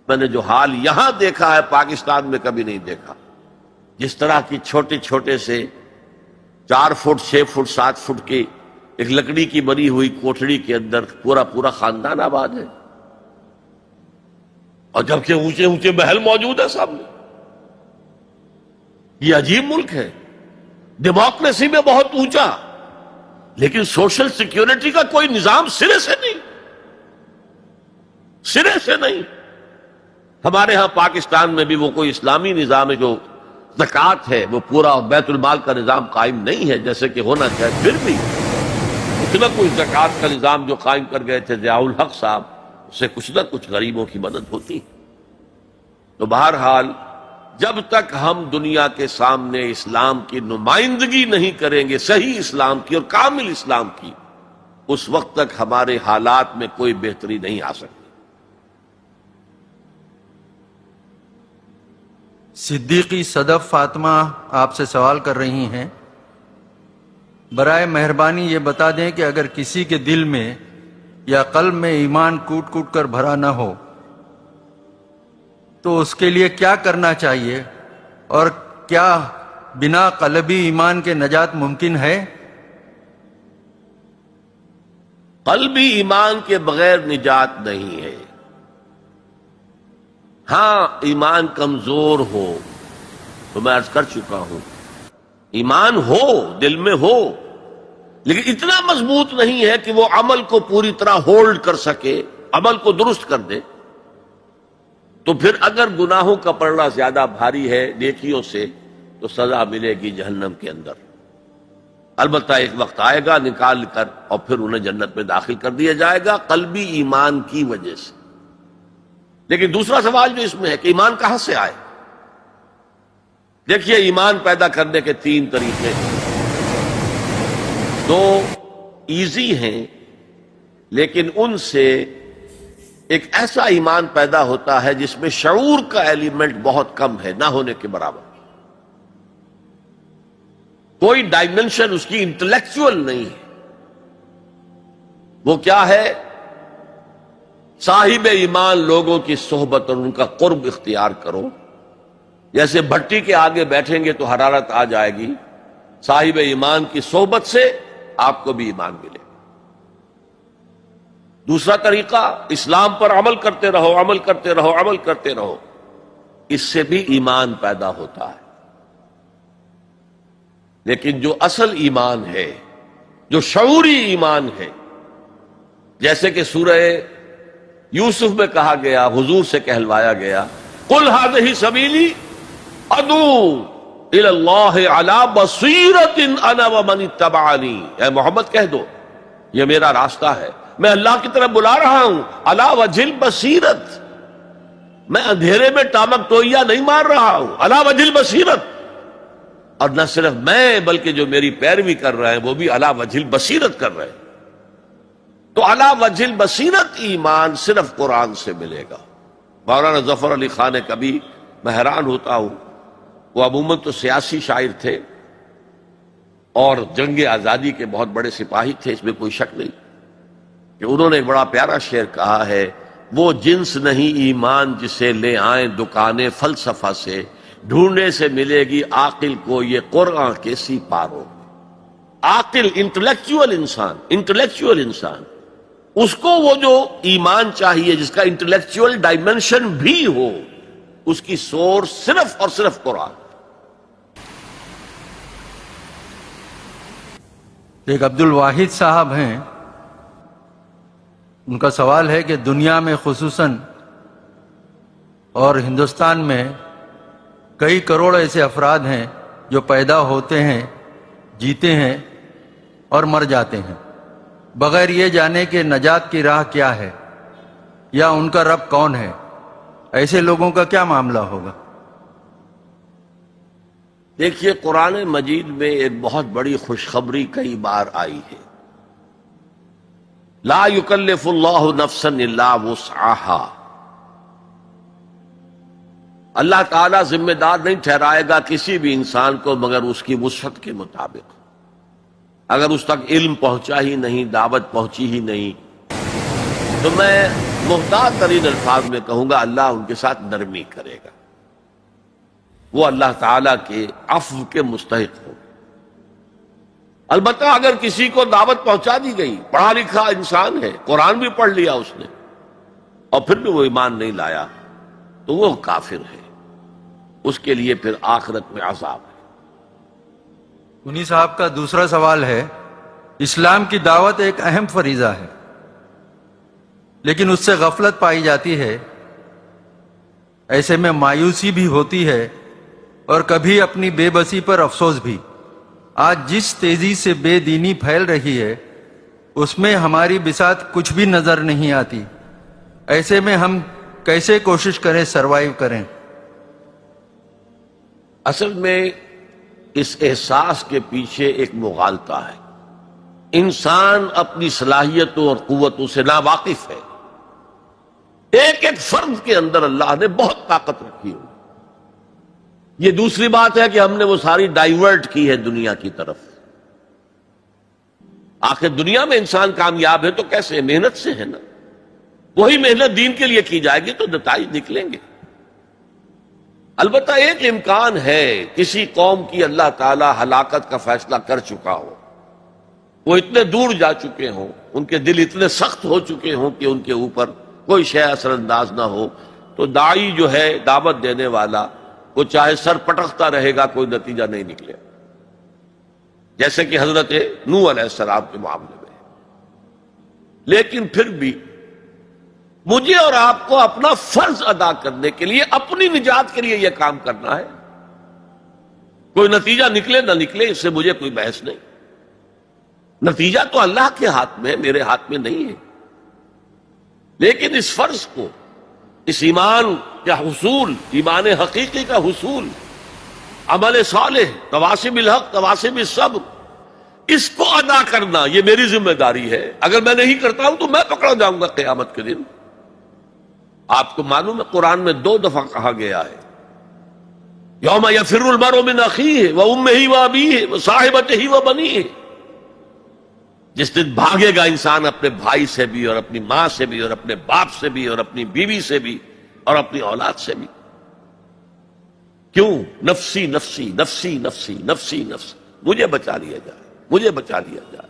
میں نے جو حال یہاں دیکھا ہے پاکستان میں کبھی نہیں دیکھا۔ جس طرح کی چھوٹے چھوٹے سے 4 فٹ 6 فٹ 7 فٹ کی ایک لکڑی کی بنی ہوئی کوٹھڑی کے اندر پورا خاندان آباد ہے، اور جبکہ اونچے اونچے محل موجود ہے سامنے۔ یہ عجیب ملک ہے، ڈیموکریسی میں بہت اونچا، لیکن سوشل سیکیورٹی کا کوئی نظام سرے سے نہیں، سرے سے نہیں۔ ہمارے ہاں پاکستان میں بھی وہ کوئی اسلامی نظام ہے، جو زکوٰۃ ہے وہ پورا بیت المال کا نظام قائم نہیں ہے جیسے کہ ہونا چاہیے، پھر بھی کچھ نہ کچھ زکوٰۃ کا نظام جو قائم کر گئے تھے ضیاء الحق صاحب، اس سے کچھ نہ کچھ غریبوں کی مدد ہوتی۔ تو بہرحال جب تک ہم دنیا کے سامنے اسلام کی نمائندگی نہیں کریں گے، صحیح اسلام کی اور کامل اسلام کی، اس وقت تک ہمارے حالات میں کوئی بہتری نہیں آ سکتی۔ صدیقی صدف فاطمہ آپ سے سوال کر رہی ہیں، برائے مہربانی یہ بتا دیں کہ اگر کسی کے دل میں یا قلب میں ایمان کوٹ کوٹ کر بھرا نہ ہو تو اس کے لیے کیا کرنا چاہیے، اور کیا بنا قلبی ایمان کے نجات ممکن ہے؟ قلبی ایمان کے بغیر نجات نہیں ہے۔ ہاں ایمان کمزور ہو تو میں عرض کر چکا ہوں، ایمان ہو دل میں ہو، لیکن اتنا مضبوط نہیں ہے کہ وہ عمل کو پوری طرح ہولڈ کر سکے، عمل کو درست کر دے۔ تو پھر اگر گناہوں کا پلڑا زیادہ بھاری ہے نیکیوں سے تو سزا ملے گی جہنم کے اندر۔ البتہ ایک وقت آئے گا نکال کر اور پھر انہیں جنت میں داخل کر دیا جائے گا قلبی ایمان کی وجہ سے۔ لیکن دوسرا سوال جو اس میں ہے کہ ایمان کہاں سے آئے؟ دیکھیے، ایمان پیدا کرنے کے 3 طریقے ہیں، 2 ایزی ہیں، لیکن ان سے ایک ایسا ایمان پیدا ہوتا ہے جس میں شعور کا ایلیمنٹ بہت کم ہے، نہ ہونے کے برابر۔ کوئی ڈائمنشن اس کی انٹلیکچوئل نہیں ہے۔ وہ کیا ہے؟ صاحب ایمان لوگوں کی صحبت اور ان کا قرب اختیار کرو۔ جیسے بھٹی کے آگے بیٹھیں گے تو حرارت آ جائے گی، صاحب ایمان کی صحبت سے آپ کو بھی ایمان ملے۔ دوسرا طریقہ، اسلام پر عمل کرتے رہو، عمل کرتے رہو، عمل کرتے رہو، اس سے بھی ایمان پیدا ہوتا ہے۔ لیکن جو اصل ایمان ہے، جو شعوری ایمان ہے، جیسے کہ سورہ یوسف میں کہا گیا، حضور سے کہلوایا گیا قل هذه سبیلی ادعو الی اللہ علی بصیرۃ انا ومن اتبعنی، اے محمد کہہ دو یہ میرا راستہ ہے، میں اللہ کی طرف بلا رہا ہوں، علی وجہ البصیرت، میں اندھیرے میں ٹامک ٹوئیا نہیں مار رہا ہوں، علی وجہ البصیرت، اور نہ صرف میں بلکہ جو میری پیروی کر رہے ہیں وہ بھی علی وجہ البصیرت کر رہے ہیں۔ تو علی وجہ البصیرت ایمان صرف قرآن سے ملے گا۔ مولانا ظفر علی خان نے کبھی، میں حیران ہوتا ہوں، وہ عموماً تو سیاسی شاعر تھے اور جنگ آزادی کے بہت بڑے سپاہی تھے، اس میں کوئی شک نہیں، کہ انہوں نے ایک بڑا پیارا شعر کہا ہے، وہ جنس نہیں ایمان جسے لے آئیں دکانیں فلسفہ سے، ڈھونڈنے سے ملے گی عاقل کو یہ قرآن کے سی پارو۔ عاقل انٹلیکچوئل انسان، اس کو وہ جو ایمان چاہیے جس کا انٹلیکچوئل ڈائمنشن بھی ہو، اس کی سورس صرف اور صرف قرآن۔ ایک عبد الواحد صاحب ہیں، ان کا سوال ہے کہ دنیا میں خصوصاً اور ہندوستان میں کئی کروڑ ایسے افراد ہیں جو پیدا ہوتے ہیں، جیتے ہیں اور مر جاتے ہیں بغیر یہ جانے کہ نجات کی راہ کیا ہے یا ان کا رب کون ہے۔ ایسے لوگوں کا کیا معاملہ ہوگا؟ دیکھیے، قرآن مجید میں ایک بہت بڑی خوشخبری کئی بار آئی ہے، لا یکلف اللہ نفسا الا وسعها، اللہ تعالیٰ ذمہ دار نہیں ٹھہرائے گا کسی بھی انسان کو مگر اس کی وسعت کے مطابق۔ اگر اس تک علم پہنچا ہی نہیں، دعوت پہنچی ہی نہیں، تو میں محتاط ترین الفاظ میں کہوں گا اللہ ان کے ساتھ نرمی کرے گا، وہ اللہ تعالیٰ کے عفو کے مستحق ہو۔ البتہ اگر کسی کو دعوت پہنچا دی گئی، پڑھا لکھا انسان ہے، قرآن بھی پڑھ لیا اس نے، اور پھر بھی وہ ایمان نہیں لایا، تو وہ کافر ہے، اس کے لیے پھر آخرت میں عذاب ہے۔ انہی صاحب کا دوسرا سوال ہے، اسلام کی دعوت ایک اہم فریضہ ہے لیکن اس سے غفلت پائی جاتی ہے، ایسے میں مایوسی بھی ہوتی ہے اور کبھی اپنی بے بسی پر افسوس بھی۔ آج جس تیزی سے بے دینی پھیل رہی ہے اس میں ہماری بساط کچھ بھی نظر نہیں آتی، ایسے میں ہم کیسے کوشش کریں سروائیو کریں؟ اصل میں اس احساس کے پیچھے ایک مغالطہ ہے، انسان اپنی صلاحیتوں اور قوتوں سے ناواقف ہے، ایک ایک فرد کے اندر اللہ نے بہت طاقت رکھی ہے۔ یہ دوسری بات ہے کہ ہم نے وہ ساری ڈائیورٹ کی ہے دنیا کی طرف۔ آخر دنیا میں انسان کامیاب ہے تو کیسے؟ محنت سے ہے نا، وہی محنت دین کے لیے کی جائے گی تو نتائج نکلیں گے۔ البتہ ایک امکان ہے، کسی قوم کی اللہ تعالی ہلاکت کا فیصلہ کر چکا ہو، وہ اتنے دور جا چکے ہوں، ان کے دل اتنے سخت ہو چکے ہوں کہ ان کے اوپر کوئی شے اثر انداز نہ ہو، تو داعی جو ہے، دعوت دینے والا، وہ چاہے سر پٹکتا رہے گا، کوئی نتیجہ نہیں نکلے، جیسے کہ حضرت نوح علیہ السلام کے معاملے میں۔ لیکن پھر بھی مجھے اور آپ کو اپنا فرض ادا کرنے کے لیے، اپنی نجات کے لیے یہ کام کرنا ہے۔ کوئی نتیجہ نکلے نہ نکلے اس سے مجھے کوئی بحث نہیں، نتیجہ تو اللہ کے ہاتھ میں ہے، میرے ہاتھ میں نہیں ہے۔ لیکن اس فرض کو، اس ایمان کا حصول، ایمان حقیقی کا حصول، عمل صالح، تواصب الحق، تواصب الصبر، اس کو ادا کرنا یہ میری ذمہ داری ہے۔ اگر میں نہیں کرتا ہوں تو میں پکڑا جاؤں گا قیامت کے دن۔ آپ کو معلوم ہے قرآن میں 2 دفعہ کہا گیا ہے، یوم یفر المرء من اخیہ وامہ وابیہ وصاحبتہ وبنیہ، جس دن بھاگے گا انسان اپنے بھائی سے بھی اور اپنی ماں سے بھی اور اپنے باپ سے بھی اور اپنی بیوی سے بھی اور اپنی اولاد سے بھی۔ کیوں؟ نفسی نفسی نفسی نفسی نفسی نفسی، مجھے بچا لیا جائے، مجھے بچا لیا جائے،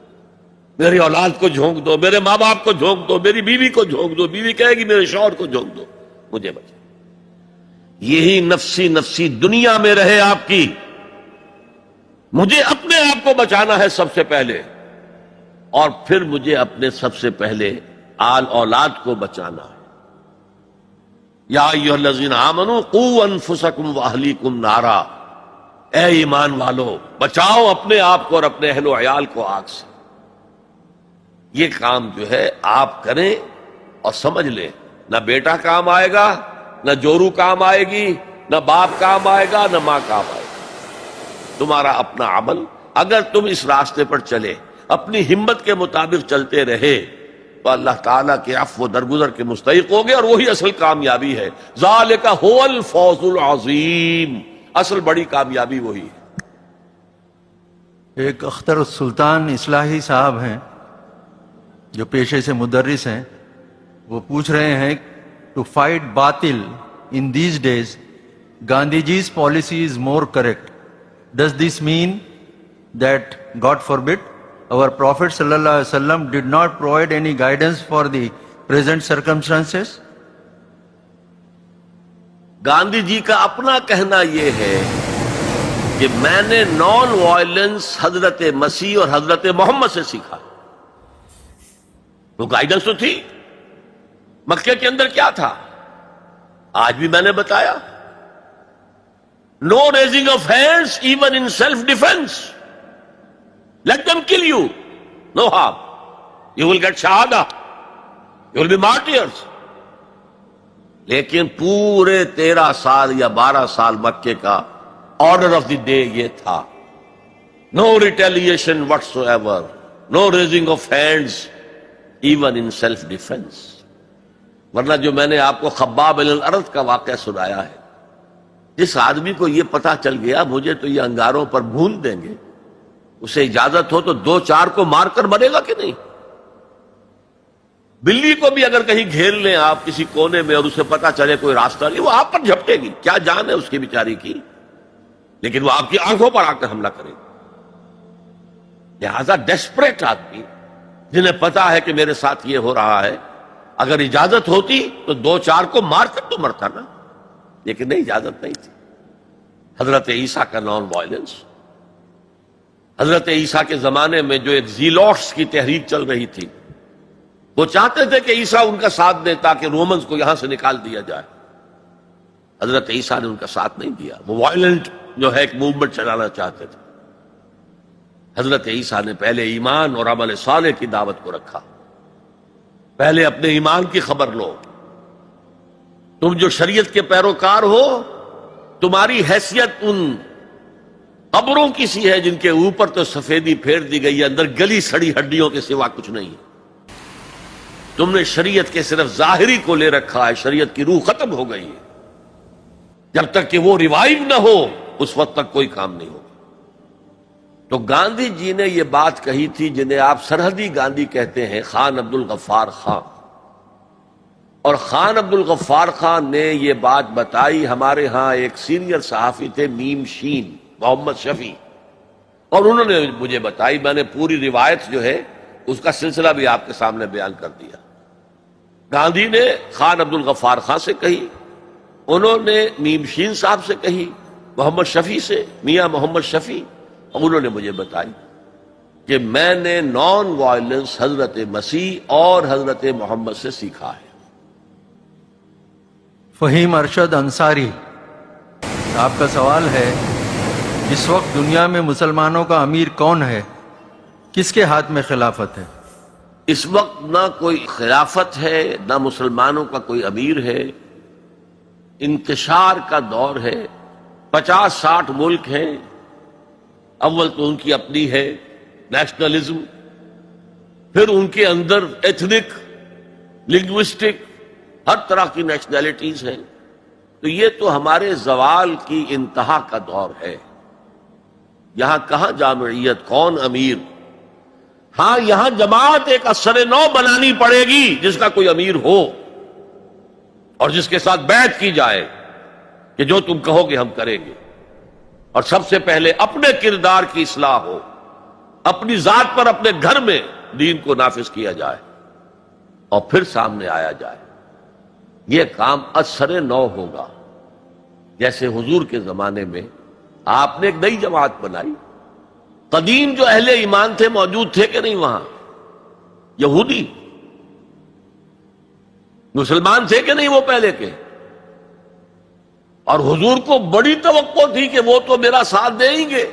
میری اولاد کو جھونک دو، میرے ماں باپ کو جھونک دو، میری بیوی کو جھونک دو، بیوی کہے گی میرے شوہر کو جھونک دو، مجھے بچا۔ یہی نفسی نفسی دنیا میں رہے آپ کی، مجھے اپنے آپ کو بچانا ہے سب سے پہلے، اور پھر مجھے اپنے سب سے پہلے آل اولاد کو بچانا ہے۔ یا ایھا الذین آمنوا قوا انفسکم واہلیکم نارا، اے ایمان والو بچاؤ اپنے آپ کو اور اپنے اہل و عیال کو آگ سے۔ یہ کام جو ہے آپ کریں اور سمجھ لیں، نہ بیٹا کام آئے گا، نہ جورو کام آئے گی، نہ باپ کام آئے گا، نہ ماں کام آئے گا۔ تمہارا اپنا عمل، اگر تم اس راستے پر چلے، اپنی ہمت کے مطابق چلتے رہے، تو اللہ تعالیٰ کے عفو و درگزر کے مستحق ہوگے، اور وہی اصل کامیابی ہے۔ ذالک هو الفوز العظیم، اصل بڑی کامیابی وہی ہے۔ ایک اختر السلطان اصلاحی صاحب ہیں جو پیشے سے مدرس ہیں، وہ پوچھ رہے ہیں ٹو فائٹ باطل ان دیز ڈیز گاندھی جیز policy is more correct, does this mean that God forbade our prophet sallallahu alaihi wasallam did not provide any guidance for the present circumstances؟ Gandhi ji کا اپنا کہنا یہ ہے کہ میں نے نان وائلنس حضرت مسیح اور حضرت محمد سے سیکھا۔ وہ گائیڈنس تو تھی، مکے کے اندر کیا تھا آج بھی میں نے بتایا، no raising of hands even in self defence, let them kill you, no harm, you will get shahada, you will be martyrs۔ لیکن پورے 13 سال یا 12 سال مکے کا آرڈر آف دی ڈے یہ تھا، نو retaliation whatsoever, no raising of hands even in self defense۔ ورنہ جو میں نے آپ کو خباب بن الارض کا واقعہ سنایا ہے، جس آدمی کو یہ پتا چل گیا مجھے تو یہ انگاروں پر بھون دیں گے، اسے اجازت ہو تو 2-4 کو مار کر مرے گا کہ نہیں؟ بلی کو بھی اگر کہیں گھیر لیں آپ کسی کونے میں اور اسے پتا چلے کوئی راستہ نہیں، وہ آپ پر جھپٹے گی، کیا جان ہے اس کی بیچاری کی، لیکن وہ آپ کی آنکھوں پر آ کر حملہ کرے گی۔ لہذا ڈیسپریٹ آدمی جنہیں پتا ہے کہ میرے ساتھ یہ ہو رہا ہے، اگر اجازت ہوتی تو 2-4 کو مار کر تو مرتا نا، لیکن نہیں، اجازت نہیں تھی۔ حضرت عیسیٰ کا نان وائلنس، حضرت عیسیٰ کے زمانے میں جو ایک زیلوٹس کی تحریک چل رہی تھی، وہ چاہتے تھے کہ عیسیٰ ان کا ساتھ دے تاکہ رومنز کو یہاں سے نکال دیا جائے۔ حضرت عیسیٰ نے ان کا ساتھ نہیں دیا، وہ وائلنٹ جو ہے ایک موومنٹ چلانا چاہتے تھے۔ حضرت عیسیٰ نے پہلے ایمان اور عمل صالح کی دعوت کو رکھا، پہلے اپنے ایمان کی خبر لو، تم جو شریعت کے پیروکار ہو، تمہاری حیثیت ان قبروں کی سی ہے جن کے اوپر تو سفیدی پھیر دی گئی ہے، اندر گلی سڑی ہڈیوں کے سوا کچھ نہیں ہے۔ تم نے شریعت کے صرف ظاہری کو لے رکھا ہے، شریعت کی روح ختم ہو گئی ہے۔ جب تک کہ وہ ریوائیو نہ ہو اس وقت تک کوئی کام نہیں ہو۔ تو گاندھی جی نے یہ بات کہی تھی جنہیں آپ سرحدی گاندھی کہتے ہیں، خان عبد الغفار خان، اور خان عبد الغفار خان نے یہ بات بتائی۔ ہمارے ہاں ایک سینئر صحافی تھے میم شین، محمد شفیع، اور انہوں نے مجھے بتائی، میں نے پوری روایت جو ہے اس کا سلسلہ بھی آپ کے سامنے بیان کر دیا۔ گاندھی نے خان عبد الغفار خان سے کہی، انہوں نے میم شین صاحب سے کہی، محمد شفیع سے، میاں محمد شفیع، اور انہوں نے مجھے بتائی کہ میں نے نان وائلنس حضرت مسیح اور حضرت محمد سے سیکھا ہے۔ فہیم ارشد انصاری، آپ کا سوال ہے، اس وقت دنیا میں مسلمانوں کا امیر کون ہے؟ کس کے ہاتھ میں خلافت ہے؟ اس وقت نہ کوئی خلافت ہے، نہ مسلمانوں کا کوئی امیر ہے، انتشار کا دور ہے، 50-60 ملک ہیں، اول تو ان کی اپنی ہے نیشنلزم، پھر ان کے اندر ایتھنک، لنگوسٹک، ہر طرح کی نیشنلٹیز ہیں، تو یہ تو ہمارے زوال کی انتہا کا دور ہے۔ یہاں کہاں جامعیت، کون امیر؟ ہاں یہاں جماعت ایک اثر نو بنانی پڑے گی جس کا کوئی امیر ہو اور جس کے ساتھ بیعت کی جائے کہ جو تم کہو گے ہم کریں گے، اور سب سے پہلے اپنے کردار کی اصلاح ہو، اپنی ذات پر اپنے گھر میں دین کو نافذ کیا جائے اور پھر سامنے آیا جائے۔ یہ کام اثر نو ہوگا۔ جیسے حضور کے زمانے میں آپ نے ایک نئی جماعت بنائی، قدیم جو اہل ایمان تھے موجود تھے کہ نہیں وہاں؟ یہودی مسلمان تھے کہ نہیں وہ پہلے کے؟ اور حضور کو بڑی توقع تھی کہ وہ تو میرا ساتھ دیں گے.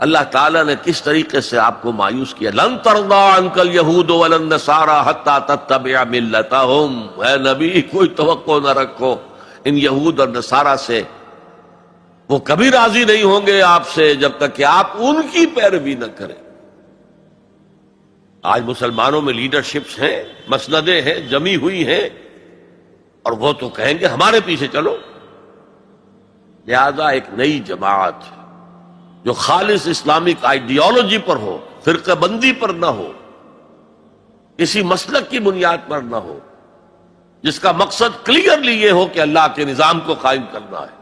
اللہ تعالیٰ نے کس طریقے سے آپ کو مایوس کیا. لن ترضى عنك اليهود ولا النصارى حتى تتبع ملتهم. اے نبی کوئی توقع نہ رکھو ان یہود اور نصارہ سے، وہ کبھی راضی نہیں ہوں گے آپ سے جب تک کہ آپ ان کی پیروی نہ کریں. آج مسلمانوں میں لیڈرشپس ہیں، مسندیں ہیں، جمی ہوئی ہیں، اور وہ تو کہیں گے ہمارے پیچھے چلو. لہذا ایک نئی جماعت جو خالص اسلامک آئیڈیالوجی پر ہو، فرقہ بندی پر نہ ہو، کسی مسلک کی بنیاد پر نہ ہو، جس کا مقصد کلیئرلی یہ ہو کہ اللہ کے نظام کو قائم کرنا ہے،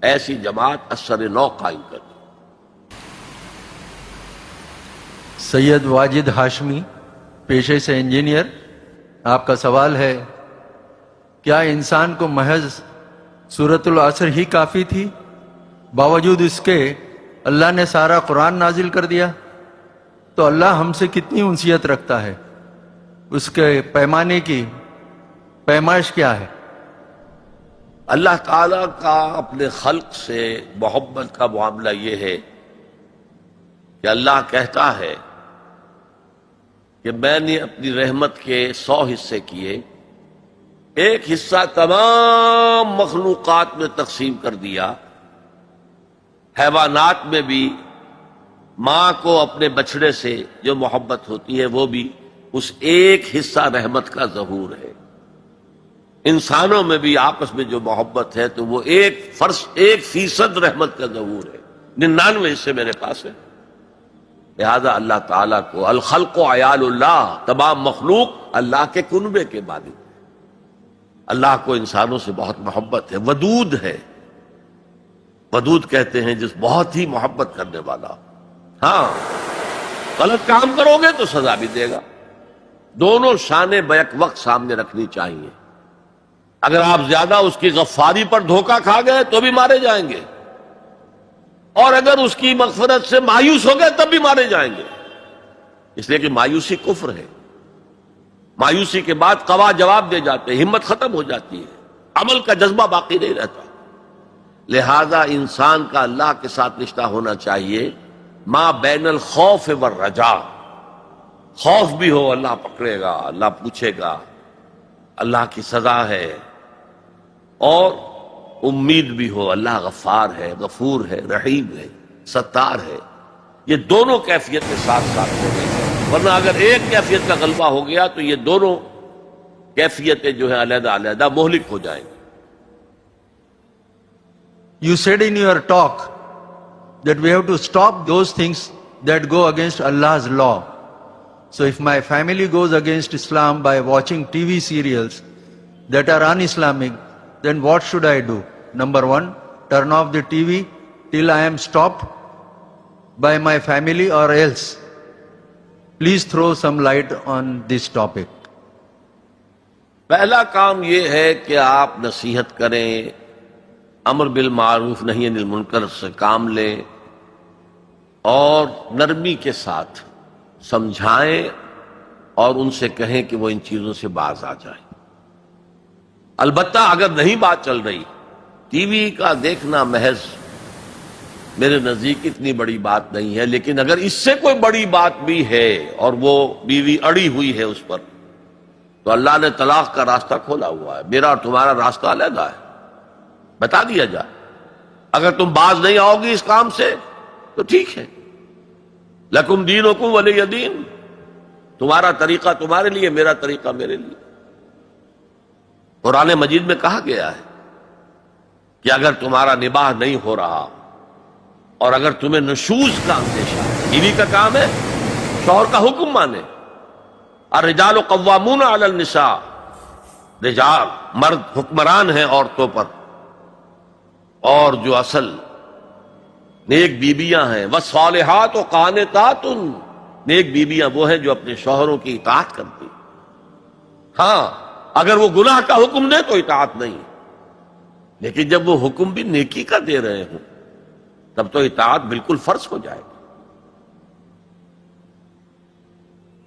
ایسی جماعت اثر نو قائم کرنا. سید واجد ہاشمی، پیشے سے انجینئر، آپ کا سوال ہے کیا انسان کو محض سورۃ العصر ہی کافی تھی، باوجود اس کے اللہ نے سارا قرآن نازل کر دیا؟ تو اللہ ہم سے کتنی انسیت رکھتا ہے، اس کے پیمانے کی پیمائش کیا ہے؟ اللہ تعالیٰ کا اپنے خلق سے محبت کا معاملہ یہ ہے کہ اللہ کہتا ہے کہ میں نے اپنی رحمت کے 100 حصے کیے، ایک حصہ تمام مخلوقات میں تقسیم کر دیا. حیوانات میں بھی ماں کو اپنے بچڑے سے جو محبت ہوتی ہے وہ بھی اس ایک حصہ رحمت کا ظہور ہے. انسانوں میں بھی آپس میں جو محبت ہے تو وہ 1% رحمت کا ظہور ہے. 99 حصے میرے پاس ہے. لہذا اللہ تعالیٰ کو الخلق و عیال اللہ، تمام مخلوق اللہ کے کنبے کے مالک. اللہ کو انسانوں سے بہت محبت ہے، ودود ہے. ودود کہتے ہیں جس بہت ہی محبت کرنے والا. ہاں غلط کام کرو گے تو سزا بھی دے گا. دونوں شانیں بیک وقت سامنے رکھنی چاہیے. اگر آپ زیادہ اس کی غفاری پر دھوکہ کھا گئے تو بھی مارے جائیں گے، اور اگر اس کی مغفرت سے مایوس ہو گئے تب بھی مارے جائیں گے. اس لیے کہ مایوسی کفر ہے. مایوسی کے بعد قوا جواب دے جاتے ہیں، ہمت ختم ہو جاتی ہے، عمل کا جذبہ باقی نہیں رہتا. لہذا انسان کا اللہ کے ساتھ رشتہ ہونا چاہیے ما بین الخوف والرجاء. خوف بھی ہو اللہ پکڑے گا، اللہ پوچھے گا، اللہ کی سزا ہے، اور امید بھی ہو اللہ غفار ہے، غفور ہے، رحیم ہے، ستار ہے. یہ دونوں کیفیتیں ساتھ ساتھ ہو گئی. ورنہ اگر ایک کیفیت کا غلبہ ہو گیا تو یہ دونوں کیفیتیں جو ہیں علیحدہ علیحدہ مہلک ہو جائیں گی. You said in your talk that we have to stop those things that go against Allah's law. So if my family goes against Islam by watching TV serials that are un-Islamic, then what should I do? Number one, turn off the TV till I am stopped by my family, or else. Please throw some light on this topic. پہلا کام یہ ہے کہ آپ نصیحت کریں، امر بالمعروف نہی عن المنکر سے کام لیں، اور نرمی کے ساتھ سمجھائیں اور ان سے کہیں کہ وہ ان چیزوں سے باز آ جائیں. البتہ اگر نہیں بات چل رہی، ٹی وی کا دیکھنا محض میرے نزدیک اتنی بڑی بات نہیں ہے. لیکن اگر اس سے کوئی بڑی بات بھی ہے اور وہ بیوی اڑی ہوئی ہے اس پر، تو اللہ نے طلاق کا راستہ کھولا ہوا ہے. میرا اور تمہارا راستہ علیحدہ ہے، بتا دیا جائے. اگر تم باز نہیں آؤ گی اس کام سے تو ٹھیک ہے، لکم دینکم ولی دین. تمہارا طریقہ تمہارے لیے، میرا طریقہ میرے لیے. قرآن مجید میں کہا گیا ہے کہ اگر تمہارا نباہ نہیں ہو رہا اور اگر تمہیں نشوز کا اندیشہ ہے، بیوی کا کام ہے شوہر کا حکم مانے. الرجال قوامون علی النساء، رجال مرد حکمران ہیں عورتوں پر، اور جو اصل نیک بیویاں ہیں والصالحات قانتات، نیک بیویاں وہ ہیں جو اپنے شوہروں کی اطاعت کرتی. ہاں اگر وہ گناہ کا حکم دے تو اطاعت نہیں، لیکن جب وہ حکم بھی نیکی کا دے رہے ہوں تب تو اطاعت بالکل فرض ہو جائے گی.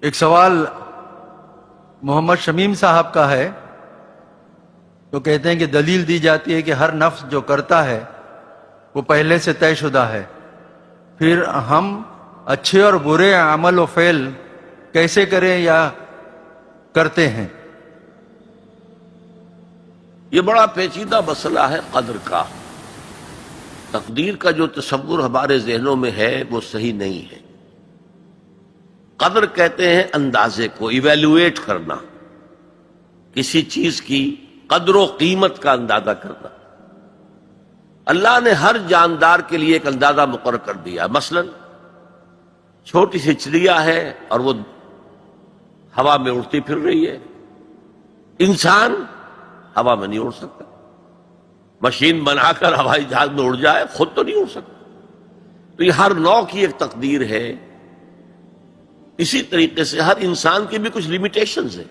ایک سوال محمد شمیم صاحب کا ہے تو کہتے ہیں کہ دلیل دی جاتی ہے کہ ہر نفس جو کرتا ہے وہ پہلے سے طے شدہ ہے، پھر ہم اچھے اور برے عمل و فعل کیسے کریں یا کرتے ہیں؟ یہ بڑا پیچیدہ مسئلہ ہے قدر کا. تقدیر کا جو تصور ہمارے ذہنوں میں ہے وہ صحیح نہیں ہے. قدر کہتے ہیں اندازے کو، ایویلویٹ کرنا، کسی چیز کی قدر و قیمت کا اندازہ کرنا. اللہ نے ہر جاندار کے لیے ایک اندازہ مقرر کر دیا. مثلا چھوٹی سی چڑیا ہے اور وہ ہوا میں اڑتی پھر رہی ہے. انسان ہوا میں نہیں اڑ سکتا. مشین بنا کر ہوائی جہاز میں اڑ جائے، خود تو نہیں اڑ سکتا. تو یہ ہر نوع کی ایک تقدیر ہے. اسی طریقے سے ہر انسان کی بھی کچھ لمیٹیشنز ہیں.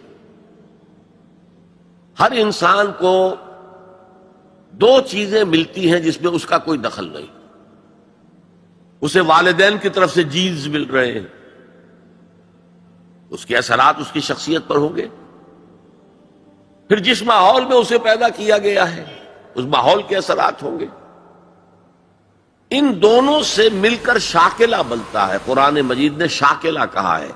ہر انسان کو دو چیزیں ملتی ہیں جس میں اس کا کوئی دخل نہیں. اسے والدین کی طرف سے جینز مل رہے ہیں، اس کے اثرات اس کی شخصیت پر ہوں گے. پھر جس ماحول میں اسے پیدا کیا گیا ہے اس ماحول کے اثرات ہوں گے. ان دونوں سے مل کر شاکلہ بنتا ہے. قرآن مجید نے شاکلہ کہا ہے.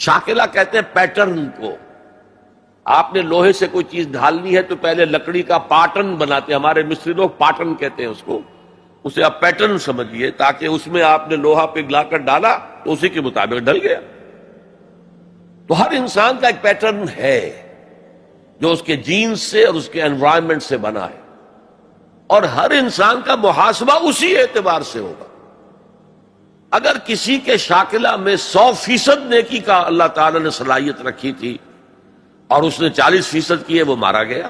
شاکلہ کہتے ہیں پیٹرن کو. آپ نے لوہے سے کوئی چیز ڈھالنی ہے تو پہلے لکڑی کا پاٹرن بناتے ہیں. ہمارے مصری لوگ پاٹرن کہتے ہیں اس کو. اسے آپ پیٹرن سمجھیے تاکہ اس میں آپ نے لوہا پگھلا کر ڈالا تو اسی کے مطابق ڈل گیا. تو ہر انسان کا ایک پیٹرن ہے جو اس کے جینز سے اور اس کے انوائرمنٹ سے بنا ہے، اور ہر انسان کا محاسبہ اسی اعتبار سے ہوگا. اگر کسی کے شاکلہ میں 100% نیکی کا اللہ تعالی نے صلاحیت رکھی تھی اور اس نے 40% کی ہے، وہ مارا گیا.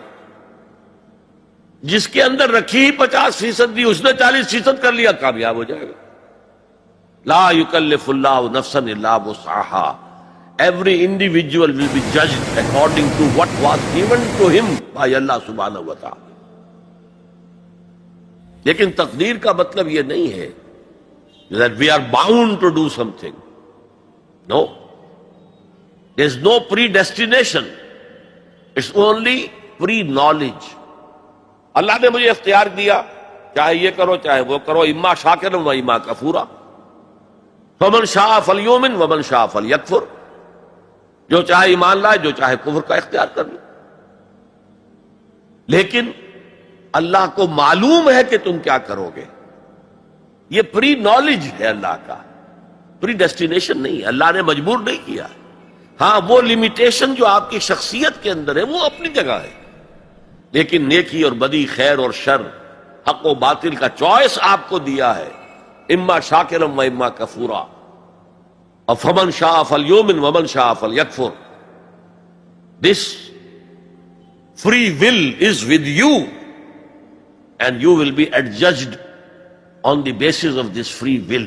جس کے اندر رکھی 50% دی، اس نے 40% کر لیا، کامیاب ہو جائے گا. لا یکلف اللہ نفسا الا وسعها. Every individual will be judged according to what was given to him by Allah subhanahu wa ta'ala. لیکن تقدیر کا مطلب یہ نہیں ہے that we are bound to do something. No. There is no predestination. It's only pre-knowledge. اللہ نے مجھے اختیار دیا، چاہے یہ کرو چاہے وہ کرو، اما شاکرا و اما کفورا. فمن شاء فلیؤمن ومن شاء فلیکفر. جو چاہے ایمان لائے، جو چاہے کفر کا اختیار کر لے. لیکن اللہ کو معلوم ہے کہ تم کیا کرو گے. یہ پری نالج ہے اللہ کا، پری ڈیسٹینیشن نہیں ہے. اللہ نے مجبور نہیں کیا. ہاں وہ لمیٹیشن جو آپ کی شخصیت کے اندر ہے وہ اپنی جگہ ہے، لیکن نیکی اور بدی، خیر اور شر، حق و باطل کا چوائس آپ کو دیا ہے. اما شاکرا و اما کفورا. اور فمن شاء فلیؤمن ومن شاء فلیکفر. This free will is with you and you will be adjudged on the basis of this free will.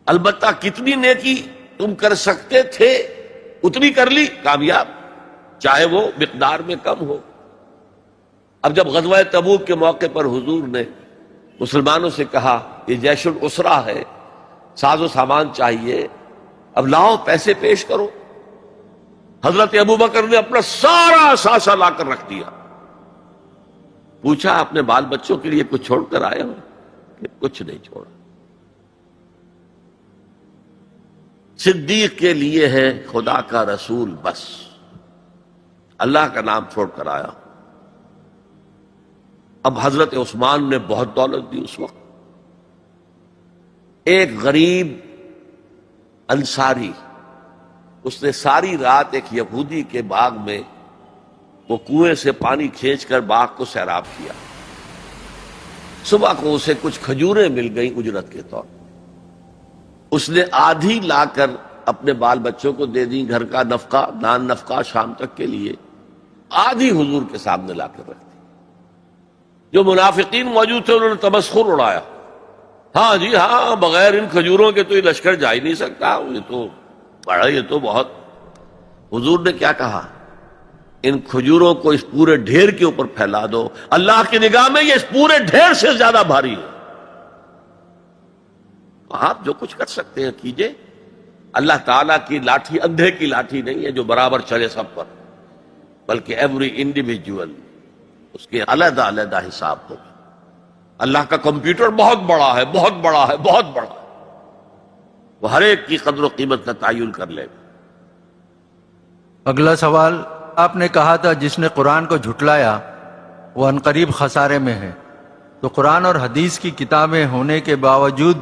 البتہ کتنی نیکی تم کر سکتے تھے اتنی کر لی، کامیاب، چاہے وہ مقدار میں کم ہو. اب جب غزوہ تبوک کے موقع پر حضور نے مسلمانوں سے کہا یہ جیش العسرہ ہے، ساز و سامان چاہیے، اب لاؤ پیسے پیش کرو. حضرت ابوبکر نے اپنا سارا ساسا لا کر رکھ دیا. پوچھا اپنے بال بچوں کے لیے کچھ چھوڑ کر آئے ہو؟ کہ کچھ نہیں چھوڑا. صدیق کے لیے ہے خدا کا رسول، بس اللہ کا نام چھوڑ کر آیا. اب حضرت عثمان نے بہت دولت دی اس وقت. ایک غریب انصاری، اس نے ساری رات ایک یہودی کے باغ میں وہ کنویں سے پانی کھینچ کر باغ کو سیراب کیا. صبح کو اسے کچھ کھجوریں مل گئیں اجرت کے طور. اس نے آدھی لا کر اپنے بال بچوں کو دے دی، گھر کا نفقہ، نان نفقہ شام تک کے لیے. آدھی حضور کے سامنے لا کر رکھ دی. جو منافقین موجود تھے انہوں نے تمسخر اڑایا. ہاں جی ہاں، بغیر ان کھجوروں کے تو یہ لشکر جا ہی نہیں سکتا، یہ تو بہت. حضور نے کیا کہا؟ ان کھجوروں کو اس پورے ڈھیر کے اوپر پھیلا دو، اللہ کی نگاہ میں یہ اس پورے ڈھیر سے زیادہ بھاری ہے. آپ جو کچھ کر سکتے ہیں کیجئے. اللہ تعالیٰ کی لاٹھی اندھے کی لاٹھی نہیں ہے جو برابر چلے سب پر، بلکہ ایوری انڈیویجول اس کے علیحدہ علیحدہ حساب ہوگا. اللہ کا کمپیوٹر بہت بڑا ہے، بہت بڑا ہے، بہت بڑا ہے. وہ ہر ایک کی قدر و قیمت کا تعین کر لے گا. اگلا سوال، آپ نے کہا تھا جس نے قرآن کو جھٹلایا وہ عنقریب خسارے میں ہے، تو قرآن اور حدیث کی کتابیں ہونے کے باوجود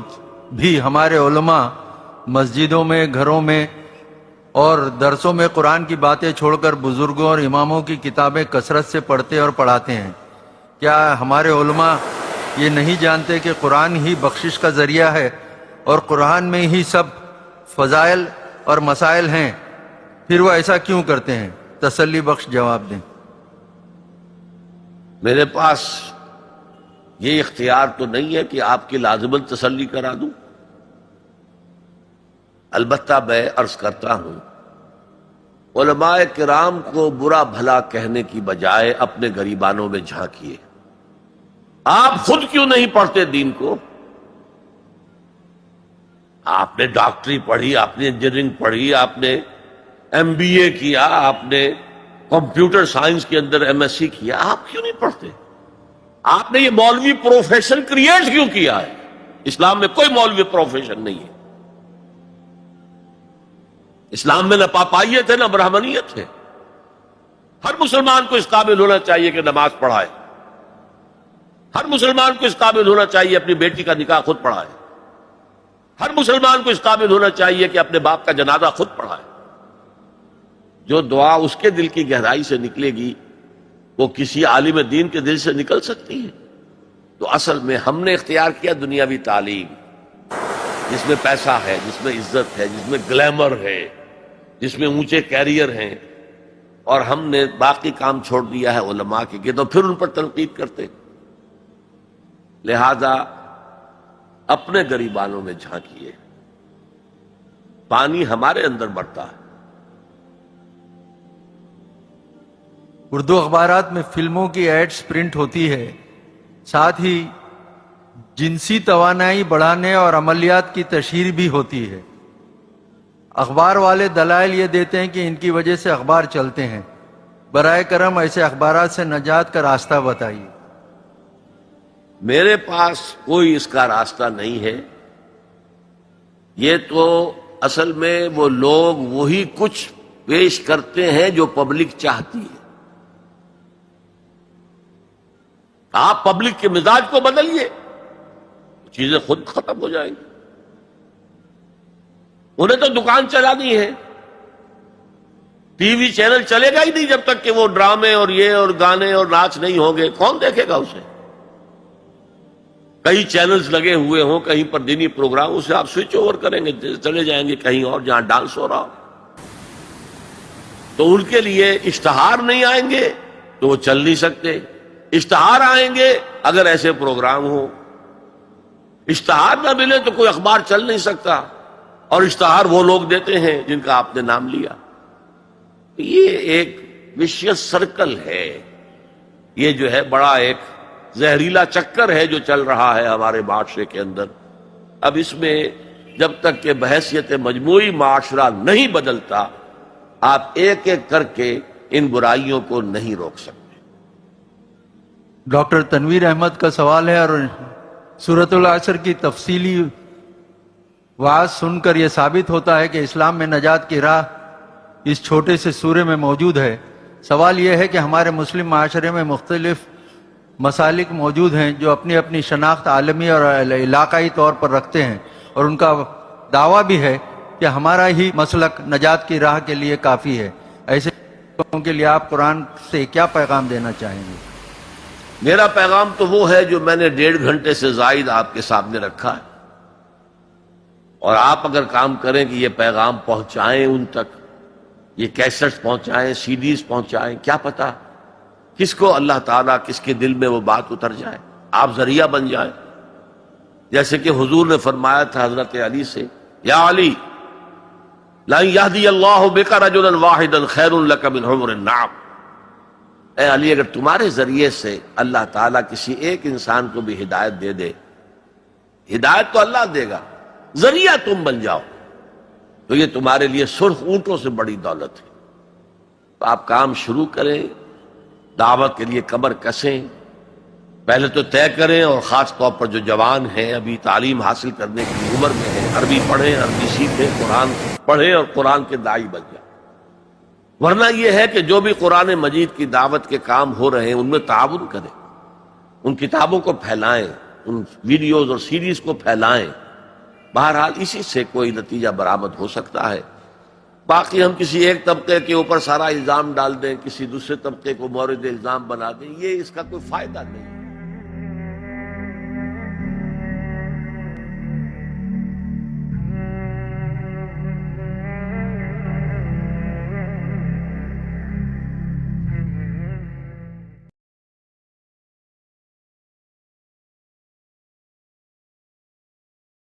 بھی ہمارے علماء مسجدوں میں، گھروں میں اور درسوں میں قرآن کی باتیں چھوڑ کر بزرگوں اور اماموں کی کتابیں کثرت سے پڑھتے اور پڑھاتے ہیں. کیا ہمارے علماء یہ نہیں جانتے کہ قرآن ہی بخشش کا ذریعہ ہے اور قرآن میں ہی سب فضائل اور مسائل ہیں؟ پھر وہ ایسا کیوں کرتے ہیں؟ تسلی بخش جواب دیں. میرے پاس یہ اختیار تو نہیں ہے کہ آپ کی لازماً تسلی کرا دوں. البتہ میں عرض کرتا ہوں، علماء کرام کو برا بھلا کہنے کی بجائے اپنے گریبانوں میں جھانکیے. آپ خود کیوں نہیں پڑھتے دین کو؟ آپ نے ڈاکٹری پڑھی، آپ نے انجینئرنگ پڑھی، آپ نے MBA کیا، آپ نے کمپیوٹر سائنس کے اندر MSc کیا، آپ کیوں نہیں پڑھتے؟ آپ نے یہ مولوی پروفیشن کریٹ کیوں کیا ہے؟ اسلام میں کوئی مولوی پروفیشن نہیں ہے. اسلام میں نہ پاپائیت ہے نہ برہمنیت ہے. ہر مسلمان کو اس قابل ہونا چاہیے کہ نماز پڑھائے. ہر مسلمان کو اس قابل ہونا چاہیے اپنی بیٹی کا نکاح خود پڑھائے. ہر مسلمان کو اس قابل ہونا چاہیے کہ اپنے باپ کا جنازہ خود پڑھائے. جو دعا اس کے دل کی گہرائی سے نکلے گی وہ کسی عالم دین کے دل سے نکل سکتی ہے. تو اصل میں ہم نے اختیار کیا دنیاوی تعلیم، جس میں پیسہ ہے، جس میں عزت ہے، جس میں گلیمر ہے، جس میں اونچے کیریئر ہیں، اور ہم نے باقی کام چھوڑ دیا ہے علماء کے کہ تو پھر ان پر تنقید کرتے. لہذا اپنے گریبانوں میں جھانکیے. پانی ہمارے اندر بڑھتا ہے. اردو اخبارات میں فلموں کی ایڈز پرنٹ ہوتی ہے، ساتھ ہی جنسی توانائی بڑھانے اور عملیات کی تشہیر بھی ہوتی ہے. اخبار والے دلائل یہ دیتے ہیں کہ ان کی وجہ سے اخبار چلتے ہیں. برائے کرم ایسے اخبارات سے نجات کا راستہ بتائیے. میرے پاس کوئی اس کا راستہ نہیں ہے. یہ تو اصل میں وہ لوگ وہی کچھ پیش کرتے ہیں جو پبلک چاہتی ہے. آپ پبلک کے مزاج کو بدلیے، چیزیں خود ختم ہو جائیں گی. انہیں تو دکان چلانی ہے. ٹی وی چینل چلے گا ہی نہیں جب تک کہ وہ ڈرامے اور یہ اور گانے اور ناچ نہیں ہوں گے. کون دیکھے گا اسے؟ کئی چینلز لگے ہوئے ہوں کہیں پر دینی پروگرام، اسے آپ سوئچ اوور کریں گے، چلے جائیں گے کہیں اور جہاں ڈانس ہو رہا ہو. تو ان کے لیے اشتہار نہیں آئیں گے تو وہ چل نہیں سکتے. اشتہار آئیں گے اگر ایسے پروگرام ہو. اشتہار نہ ملے تو کوئی اخبار چل نہیں سکتا. اور اشتہار وہ لوگ دیتے ہیں جن کا آپ نے نام لیا. یہ ایک وشیس سرکل ہے. یہ جو ہے بڑا ایک زہریلا چکر ہے جو چل رہا ہے ہمارے معاشرے کے اندر. اب اس میں جب تک کہ بحیثیت مجموعی معاشرہ نہیں بدلتا، آپ ایک ایک کر کے ان برائیوں کو نہیں روک سکتے. ڈاکٹر تنویر احمد کا سوال ہے، اور سورۃ العصر کی تفصیلی وعظ سن کر یہ ثابت ہوتا ہے کہ اسلام میں نجات کی راہ اس چھوٹے سے سورے میں موجود ہے. سوال یہ ہے کہ ہمارے مسلم معاشرے میں مختلف مسالک موجود ہیں جو اپنی اپنی شناخت عالمی اور علاقائی طور پر رکھتے ہیں، اور ان کا دعویٰ بھی ہے کہ ہمارا ہی مسلک نجات کی راہ کے لیے کافی ہے. ایسے لوگوں کے لیے آپ قرآن سے کیا پیغام دینا چاہیں گے؟ میرا پیغام تو وہ ہے جو میں نے 1.5 گھنٹے سے زائد آپ کے سامنے رکھا ہے. اور آپ اگر کام کریں کہ یہ پیغام پہنچائیں ان تک، یہ کیسٹس پہنچائیں، CDs پہنچائیں، کیا پتا کس کو اللہ تعالیٰ کس کے دل میں وہ بات اتر جائے، آپ ذریعہ بن جائیں. جیسے کہ حضور نے فرمایا تھا حضرت علی سے، یا علی لَن يَهْدِيَ اللَّهُ بِكَ رَجُلًا وَاحِدًا خَيْرٌ لَكَ مِنْ حُمُرِ النَّعَمِ. اے علی، اگر تمہارے ذریعے سے اللہ تعالیٰ کسی ایک انسان کو بھی ہدایت دے دے، ہدایت تو اللہ دے گا، ذریعہ تم بن جاؤ، تو یہ تمہارے لیے سرخ اونٹوں سے بڑی دولت ہے. تو آپ کام شروع کریں، دعوت کے لیے کمر کسیں، پہلے تو طے کریں، اور خاص طور پر جو جوان ہیں ابھی تعلیم حاصل کرنے کی عمر میں ہیں، عربی پڑھیں، عربی سیکھیں، قرآن پڑھیں اور قرآن کے داعی بن جائیں۔ ورنہ یہ ہے کہ جو بھی قرآن مجید کی دعوت کے کام ہو رہے ہیں ان میں تعاون کریں، ان کتابوں کو پھیلائیں، ان ویڈیوز اور سیریز کو پھیلائیں۔ بہرحال اسی سے کوئی نتیجہ برآمد ہو سکتا ہے۔ باقی ہم کسی ایک طبقے کے اوپر سارا الزام ڈال دیں، کسی دوسرے طبقے کو مورد الزام بنا دیں، یہ اس کا کوئی فائدہ نہیں۔